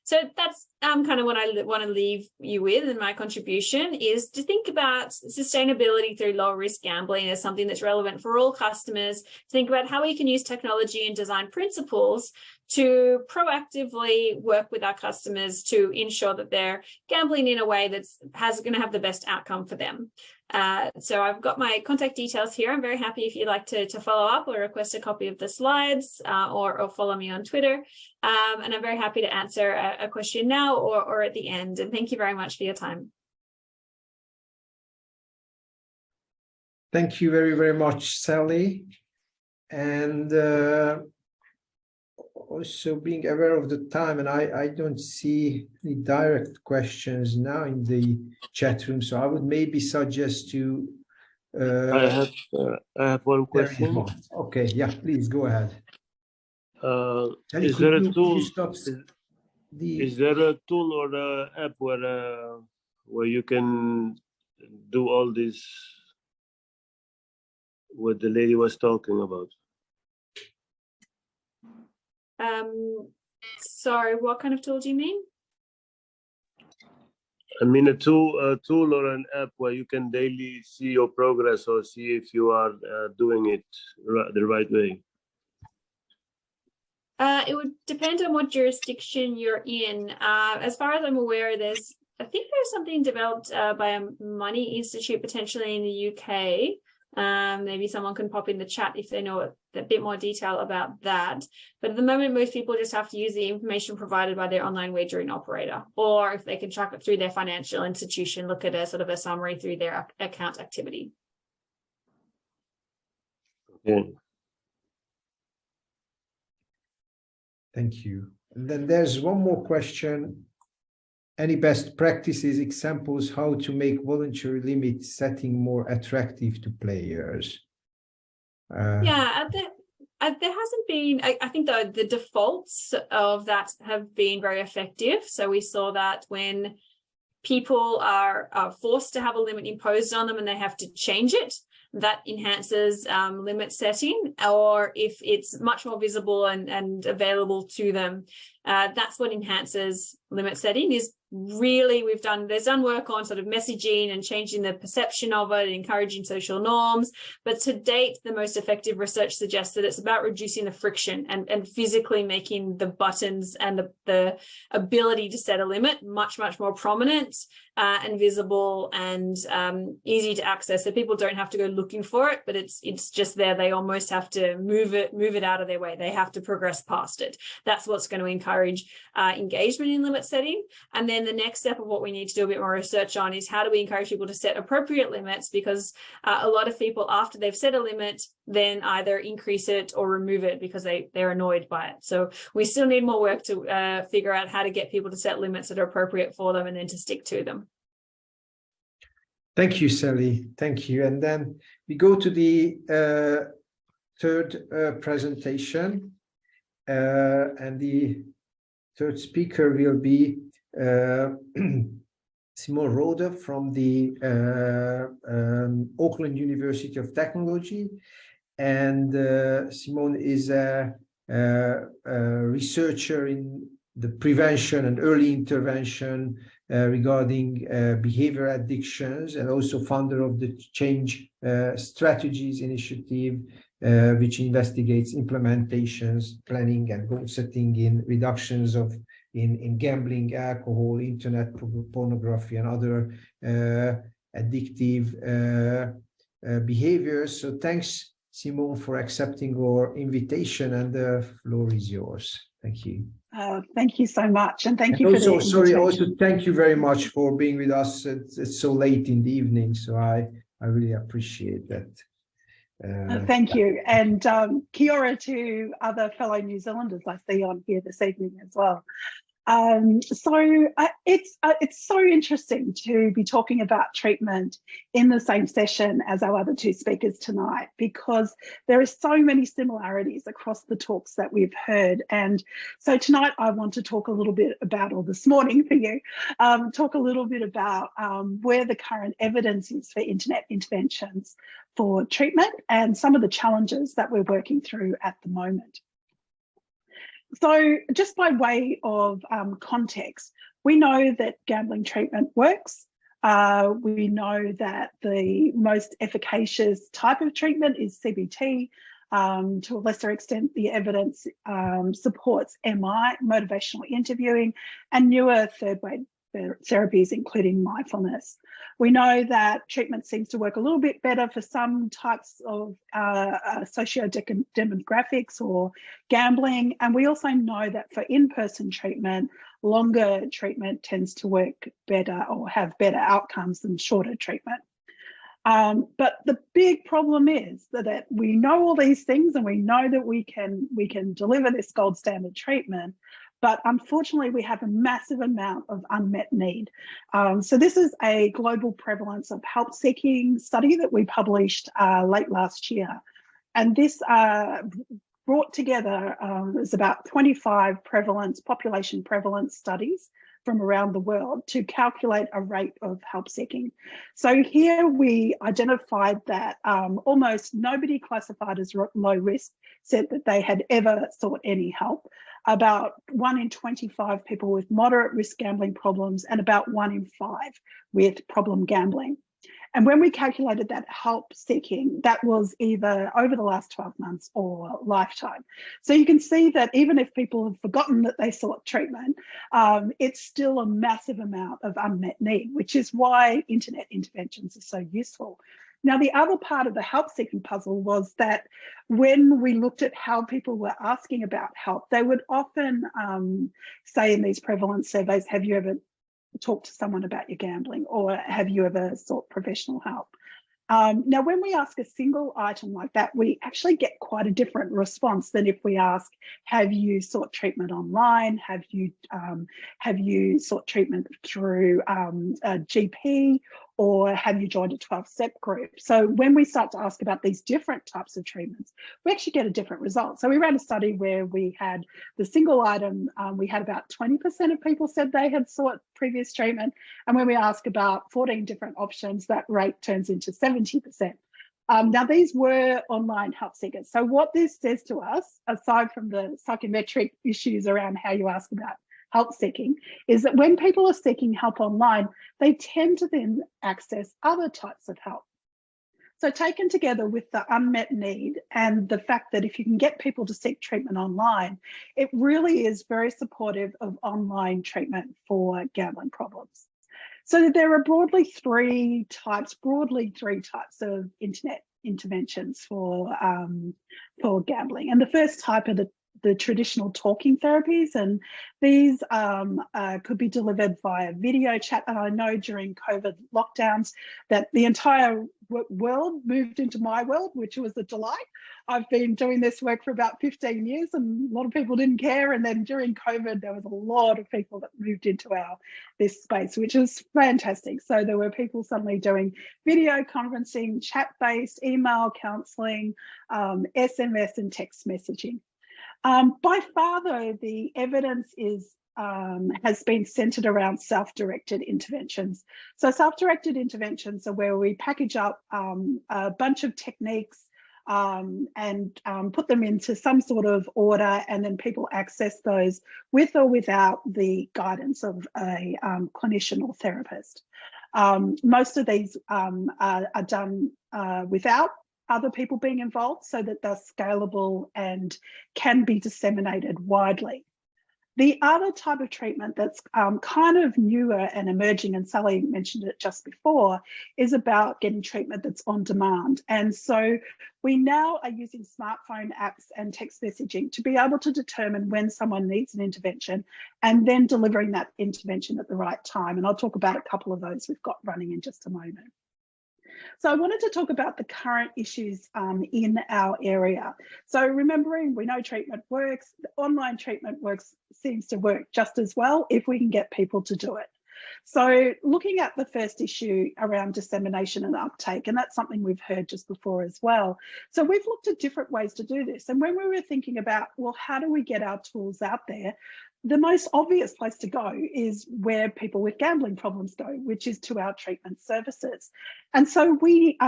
So that's kind of what I want to leave you with, and my contribution is to think about sustainability through low risk gambling as something that's relevant for all customers. Think about how we can use technology and design principles to proactively work with our customers to ensure that they're gambling in a way that's going to have the best outcome for them. So I've got my contact details here. I'm very happy if you'd like to follow up or request a copy of the slides or follow me on Twitter. And I'm very happy to answer a question now or at the end. And thank you very much for your time. Thank you very, very much, Sally. And also being aware of the time, and I don't see any direct questions now in the chat room, so I would maybe suggest to I have one question. Okay, yeah, please go ahead. Is there a tool? Is there a tool or an app where you can do all this what the lady was talking about? Sorry, what kind of tool do you mean? I mean a tool or an app where you can daily see your progress or see if you are doing it the right way. It would depend on what jurisdiction you're in. As far as I'm aware, I think there's something developed by a money institute potentially in the UK. Maybe someone can pop in the chat if they know a bit more detail about that. But at the moment, most people just have to use the information provided by their online wagering operator, or if they can track it through their financial institution, look at a sort of a summary through their account activity. Okay. Thank you. And then there's one more question. Any best practices, examples, how to make voluntary limit setting more attractive to players? Yeah, There hasn't been, I think the defaults of that have been very effective. So we saw that when people are forced to have a limit imposed on them and they have to change it, that enhances limit setting, or if it's much more visible and available to them, that's what enhances limit setting. Is really, there's done work on sort of messaging and changing the perception of it, encouraging social norms, but to date the most effective research suggests that it's about reducing the friction and physically making the buttons and the ability to set a limit much more prominent and visible and easy to access, so people don't have to go looking for it, but it's just there. They almost have to move it out of their way. They have to progress past it. That's what's going to encourage engagement in limit setting. And then the next step of what we need to do a bit more research on is how do we encourage people to set appropriate limits, because a lot of people, after they've set a limit, then either increase it or remove it because they're annoyed by it. So we still need more work to figure out how to get people to set limits that are appropriate for them and then to stick to them. Thank you, Sally. Thank you. And then we go to the third presentation, and the third speaker will be Simone Rode from the Auckland University of Technology. And Simone is a researcher in the prevention and early intervention regarding behavior addictions, and also founder of the Change Strategies Initiative, which investigates implementations, planning, and goal setting in reductions in gambling, alcohol, internet pornography, and other addictive behaviors. So thanks, Simone, for accepting our invitation, and the floor is yours. Thank you. Thank you so much, and thank you for the invitation. Sorry, also thank you very much for being with us. It's so late in the evening, so I really appreciate that. Thank you, and kia ora to other fellow New Zealanders I see on here this evening as well. It's so interesting to be talking about treatment in the same session as our other two speakers tonight, because there are so many similarities across the talks that we've heard. And so tonight I want to talk a little bit about, or this morning for you, talk a little bit about where the current evidence is for internet interventions for treatment and some of the challenges that we're working through at the moment. So just by way of context, we know that gambling treatment works. We know that the most efficacious type of treatment is CBT. To a lesser extent, the evidence supports MI, motivational interviewing, and newer third-wave therapies, including mindfulness. We know that treatment seems to work a little bit better for some types of socio-demographics or gambling. And we also know that for in-person treatment, longer treatment tends to work better or have better outcomes than shorter treatment. But the big problem is that we know all these things, and we know that we can deliver this gold standard treatment, but unfortunately we have a massive amount of unmet need. So this is a global prevalence of help seeking study that we published late last year. And this brought together, there's about 25 population prevalence studies from around the world to calculate a rate of help seeking. So here we identified that almost nobody classified as low risk said that they had ever sought any help. About 1 in 25 people with moderate risk gambling problems, and about 1 in 5 with problem gambling. And when we calculated that help seeking, that was either over the last 12 months or lifetime. So you can see that even if people have forgotten that they sought treatment, it's still a massive amount of unmet need, which is why internet interventions are so useful. Now, the other part of the help seeking puzzle was that when we looked at how people were asking about help, they would often say in these prevalence surveys, have you ever talked to someone about your gambling, or have you ever sought professional help? Now, when we ask a single item like that, we actually get quite a different response than if we ask, have you sought treatment online? Have you sought treatment through a GP or have you joined a 12-step group? So when we start to ask about these different types of treatments, we actually get a different result. So we ran a study where we had the single item, we had about 20% of people said they had sought previous treatment. And when we ask about 14 different options, that rate turns into 70%. Now, these were online help seekers. So what this says to us, aside from the psychometric issues around how you ask about help seeking, is that when people are seeking help online, they tend to then access other types of help. So taken together with the unmet need and the fact that if you can get people to seek treatment online, it really is very supportive of online treatment for gambling problems. So there are broadly three types of internet interventions for gambling. And the first type are the traditional talking therapies, and these could be delivered via video chat. And I know during COVID lockdowns that the entire world moved into my world, which was a delight. I've been doing this work for about 15 years and a lot of people didn't care. And then during COVID, there was a lot of people that moved into this space, which is fantastic. So there were people suddenly doing video conferencing, chat-based, email counselling, SMS and text messaging. By far, though, the evidence has been centred around self-directed interventions. So self-directed interventions are where we package up a bunch of techniques and put them into some sort of order, and then people access those with or without the guidance of a clinician or therapist. Most of these are done without other people being involved, so that they're scalable and can be disseminated widely. The other type of treatment that's kind of newer and emerging, and Sally mentioned it just before, is about getting treatment that's on demand. And so we now are using smartphone apps and text messaging to be able to determine when someone needs an intervention and then delivering that intervention at the right time. And I'll talk about a couple of those we've got running in just a moment. So I wanted to talk about the current issues in our area. So remembering, we know treatment works, online treatment seems to work just as well if we can get people to do it. So looking at the first issue around dissemination and uptake, and that's something we've heard just before as well. So we've looked at different ways to do this. And when we were thinking about, well, how do we get our tools out there? The most obvious place to go is where people with gambling problems go, which is to our treatment services. And so we,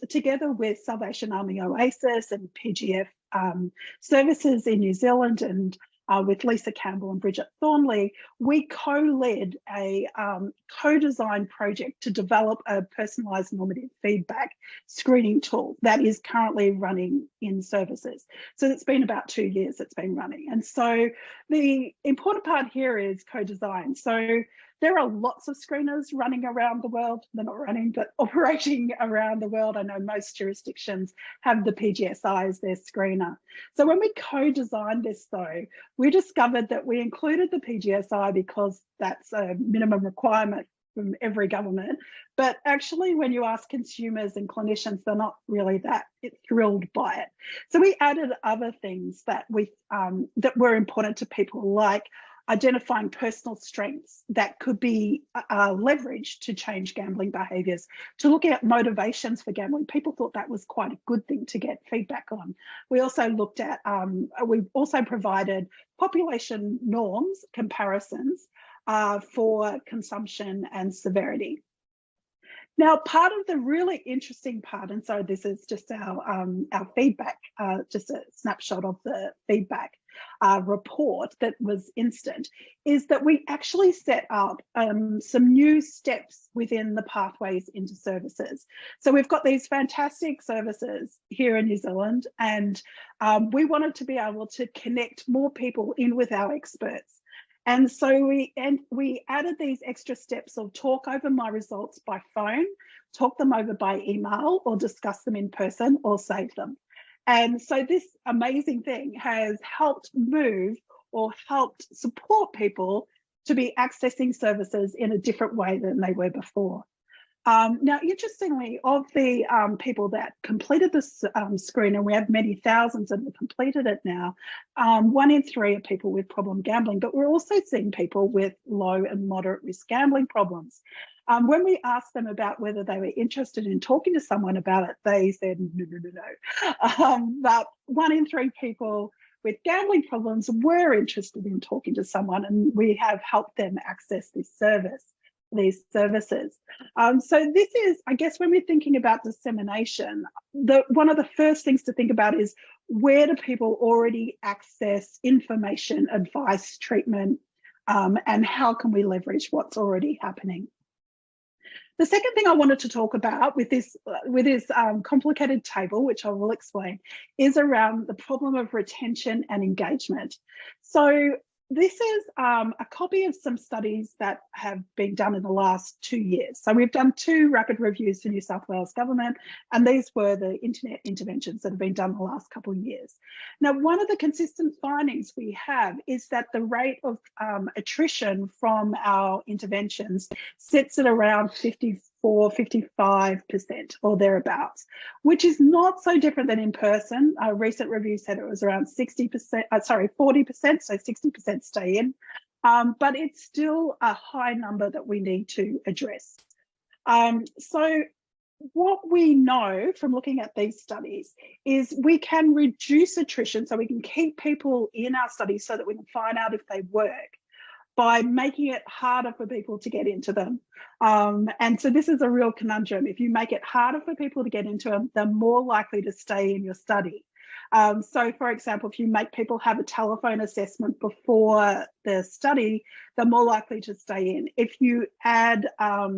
together with Salvation Army Oasis and PGF services in New Zealand, and with Lisa Campbell and Bridget Thornley, we co-led a co-design project to develop a personalised normative feedback screening tool that is currently running in services. So it's been about 2 years it's been running. And so the important part here is co-design. So there are lots of screeners running around the world. They're not running, but operating around the world. I know most jurisdictions have the PGSI as their screener. So when we co-designed this though, we discovered that we included the PGSI because that's a minimum requirement from every government. But actually, when you ask consumers and clinicians, they're not really that thrilled by it. So we added other things that that were important to people, like identifying personal strengths that could be leveraged to change gambling behaviours, to look at motivations for gambling. People thought that was quite a good thing to get feedback on. We also looked at, we also provided population norms comparisons for consumption and severity. Now, part of the really interesting part, and so this is just our feedback, just a snapshot of the feedback report that was instant, is that we actually set up some new steps within the pathways into services. So we've got these fantastic services here in New Zealand, and we wanted to be able to connect more people in with our experts. And so we added these extra steps of talk over my results by phone, talk them over by email, or discuss them in person, or save them. And so this amazing thing has helped move or helped support people to be accessing services in a different way than they were before. Now, interestingly, of the people that completed this screen, and we have many thousands that have completed it now, 1 in 3 are people with problem gambling, but we're also seeing people with low and moderate risk gambling problems. When we asked them about whether they were interested in talking to someone about it, they said no. But 1 in 3 people with gambling problems were interested in talking to someone, and we have helped them access these services. So this is, I guess, when we're thinking about dissemination, one of the first things to think about is, where do people already access information, advice, treatment, and how can we leverage what's already happening? The second thing I wanted to talk about with this complicated table, which I will explain, is around the problem of retention and engagement. So this is a copy of some studies that have been done in the last 2 years. So we've done 2 rapid reviews for New South Wales government, and these were the internet interventions that have been done in the last couple of years. Now, one of the consistent findings we have is that the rate of attrition from our interventions sits at around 55% or thereabouts, which is not so different than in person. A recent review said it was around 40%, so 60% stay in, but it's still a high number that we need to address. So what we know from looking at these studies is we can reduce attrition, so we can keep people in our studies so that we can find out if they work, by making it harder for people to get into them. And so this is a real conundrum. If you make it harder for people to get into them, they're more likely to stay in your study. So for example, if you make people have a telephone assessment before the study, they're more likely to stay in. If you add a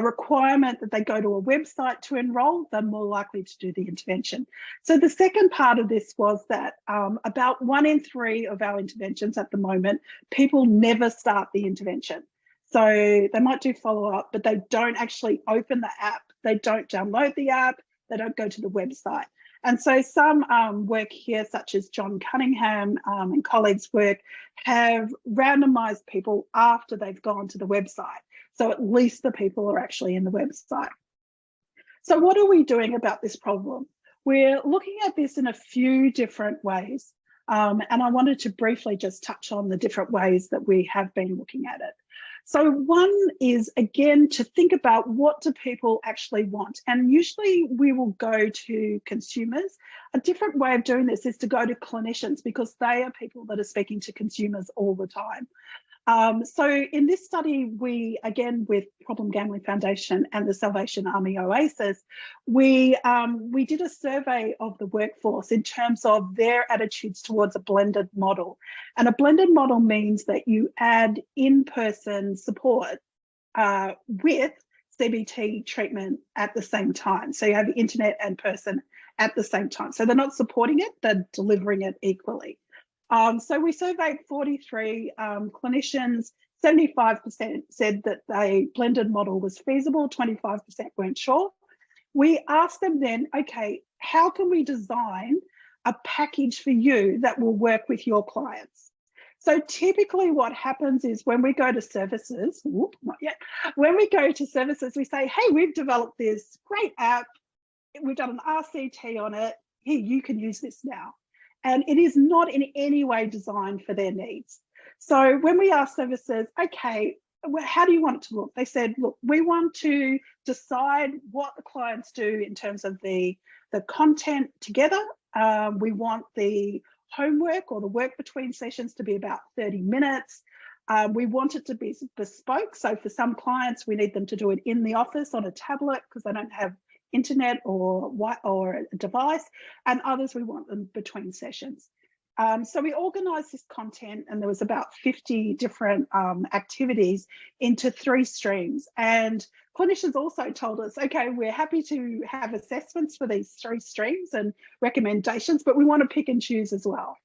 requirement that they go to a website to enroll, they're more likely to do the intervention. So the second part of this was that about 1 in 3 of our interventions at the moment, people never start the intervention. So they might do follow-up, but they don't actually open the app. They don't download the app. They don't go to the website. And so some work here, such as John Cunningham and colleagues' work, have randomized people after they've gone to the website. So at least the people are actually in the website. So what are we doing about this problem? We're looking at this in a few different ways. And I wanted to briefly just touch on the different ways that we have been looking at it. So one is, again, to think about, what do people actually want? And usually we will go to consumers. A different way of doing this is to go to clinicians, because they are people that are speaking to consumers all the time. So in this study, we, again, with Problem Gambling Foundation and the Salvation Army Oasis, we did a survey of the workforce in terms of their attitudes towards a blended model. And a blended model means that you add in-person support with CBT treatment at the same time. So you have internet and person at the same time. So they're not supporting it, they're delivering it equally. So we surveyed 43 clinicians. 75% said that the blended model was feasible, 25% weren't sure. We asked them then, okay, how can we design a package for you that will work with your clients? So typically what happens is, when we go to services, when we go to services, we say, hey, we've developed this great app. We've done an RCT on it. Here, you can use this now. And it is not in any way designed for their needs. So when we ask services, okay, how do you want it to look? They said, look, we want to decide what the clients do in terms of the content together. We want the homework or the work between sessions to be about 30 minutes. We want it to be bespoke. So for some clients, we need them to do it in the office on a tablet because they don't have internet or a device, and others we want them between sessions. So we organised this content, and there was about 50 different activities into 3 streams. And clinicians also told us, okay, we're happy to have assessments for these 3 streams and recommendations, but we want to pick and choose as well.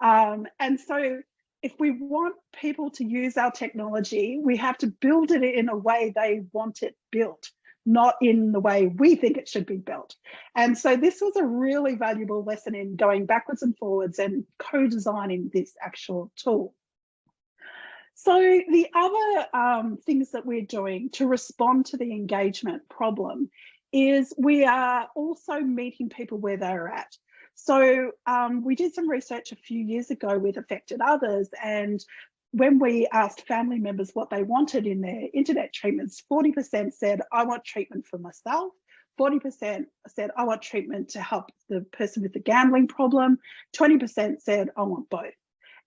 And so if we want people to use our technology, we have to build it in a way they want it built, not in the way we think it should be built. And so this was a really valuable lesson in going backwards and forwards and co-designing this actual tool. So the other things that we're doing to respond to the engagement problem is we are also meeting people where they're at. So we did some research a few years ago with Affected Others, and when we asked family members what they wanted in their internet treatments, 40% said, I want treatment for myself. 40% said, I want treatment to help the person with the gambling problem. 20% said, I want both.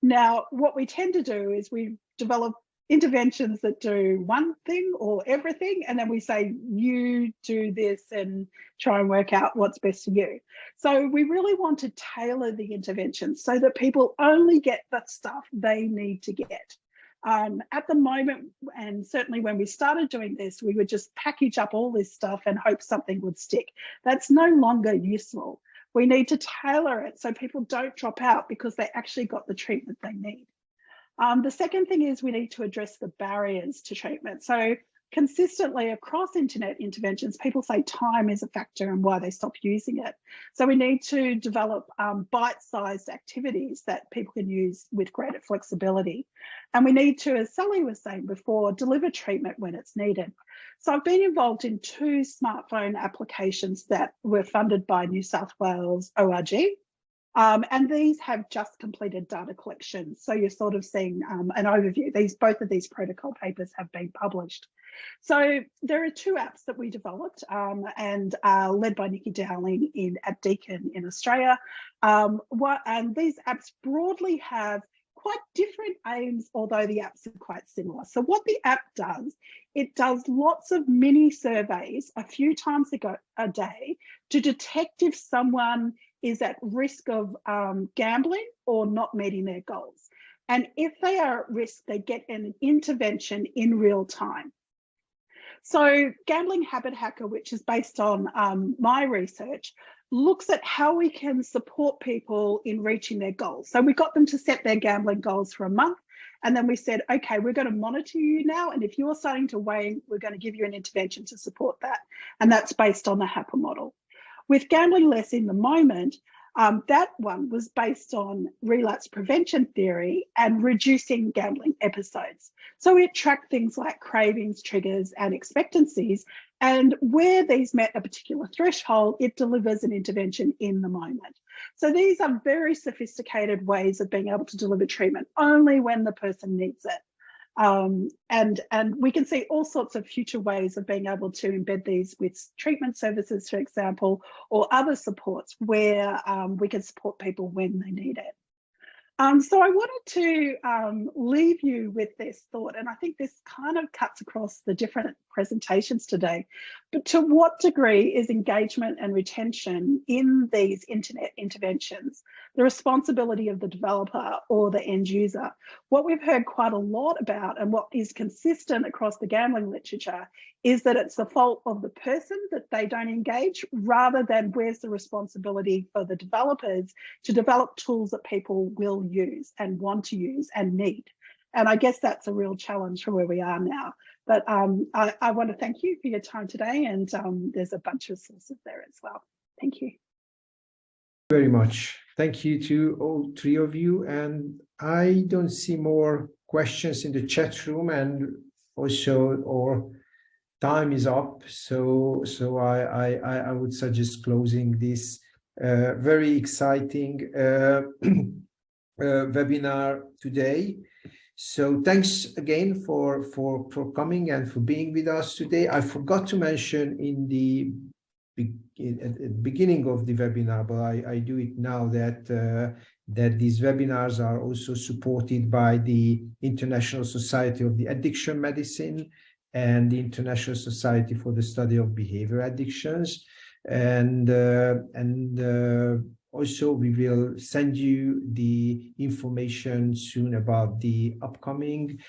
Now, what we tend to do is we develop interventions that do one thing or everything, and then we say, you do this and try and work out what's best for you. So we really want to tailor the intervention so that people only get the stuff they need to get. At the moment, and certainly when we started doing this, we would just package up all this stuff and hope something would stick. That's no longer useful. We need to tailor it so people don't drop out because they actually got the treatment they need. The second thing is we need to address the barriers to treatment. So consistently across internet interventions, people say time is a factor and why they stop using it. So we need to develop bite-sized activities that people can use with greater flexibility. And we need to, as Sally was saying before, deliver treatment when it's needed. So I've been involved in 2 smartphone applications that were funded by New South Wales ORG. And these have just completed data collection. So you're sort of seeing an overview. Both of these protocol papers have been published. So there are 2 apps that we developed and are led by Nikki Dowling at Deakin in Australia. And these apps broadly have quite different aims, although the apps are quite similar. So what the app does, it does lots of mini surveys a few times a day to detect if someone is at risk of gambling or not meeting their goals. And if they are at risk, they get an intervention in real time. So Gambling Habit Hacker, which is based on my research, looks at how we can support people in reaching their goals. So we got them to set their gambling goals for a month. And then we said, okay, we're going to monitor you now. And if you're starting to wane, we're going to give you an intervention to support that. And that's based on the HAPA model. With Gambling Less in the Moment, that one was based on relapse prevention theory and reducing gambling episodes. So it tracked things like cravings, triggers, and expectancies. And where these met a particular threshold, it delivers an intervention in the moment. So these are very sophisticated ways of being able to deliver treatment only when the person needs it. And we can see all sorts of future ways of being able to embed these with treatment services, for example, or other supports where we can support people when they need it. So I wanted to leave you with this thought, and I think this kind of cuts across the different presentations today, but to what degree is engagement and retention in these internet interventions the responsibility of the developer or the end user? What we've heard quite a lot about and what is consistent across the gambling literature is that it's the fault of the person that they don't engage, rather than where's the responsibility for the developers to develop tools that people will use and want to use and need. And I guess that's a real challenge for where we are now. But I want to thank you for your time today, and there's a bunch of sources there as well. Thank you. Very much. Thank you to all 3 of you. And I don't see more questions in the chat room, and also our time is up. So I would suggest closing this very exciting webinar today. So thanks again for coming and for being with us today. I forgot to mention at the beginning of the webinar, but I do it now, that these webinars are also supported by the International Society of the Addiction Medicine and the International Society for the Study of Behavior Addictions. And also, we will send you the information soon about the upcoming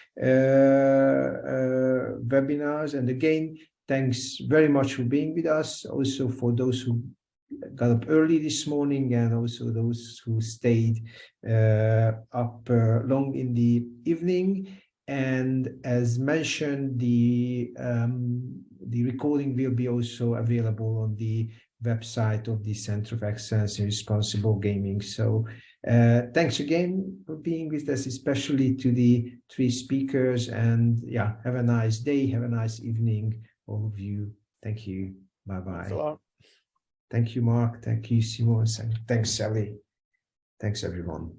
webinars. And again, thanks very much for being with us. Also for those who got up early this morning, and also those who stayed up long in the evening. And as mentioned, the recording will be also available on the website of the Center of Excellence in Responsible Gaming. So thanks again for being with us, especially to the 3 speakers. And yeah, have a nice day, have a nice evening, all of you. Thank you. Bye-bye. Thanks a lot. Thank you, Mark. Thank you, Simon. Thanks, Sally. Thanks, everyone.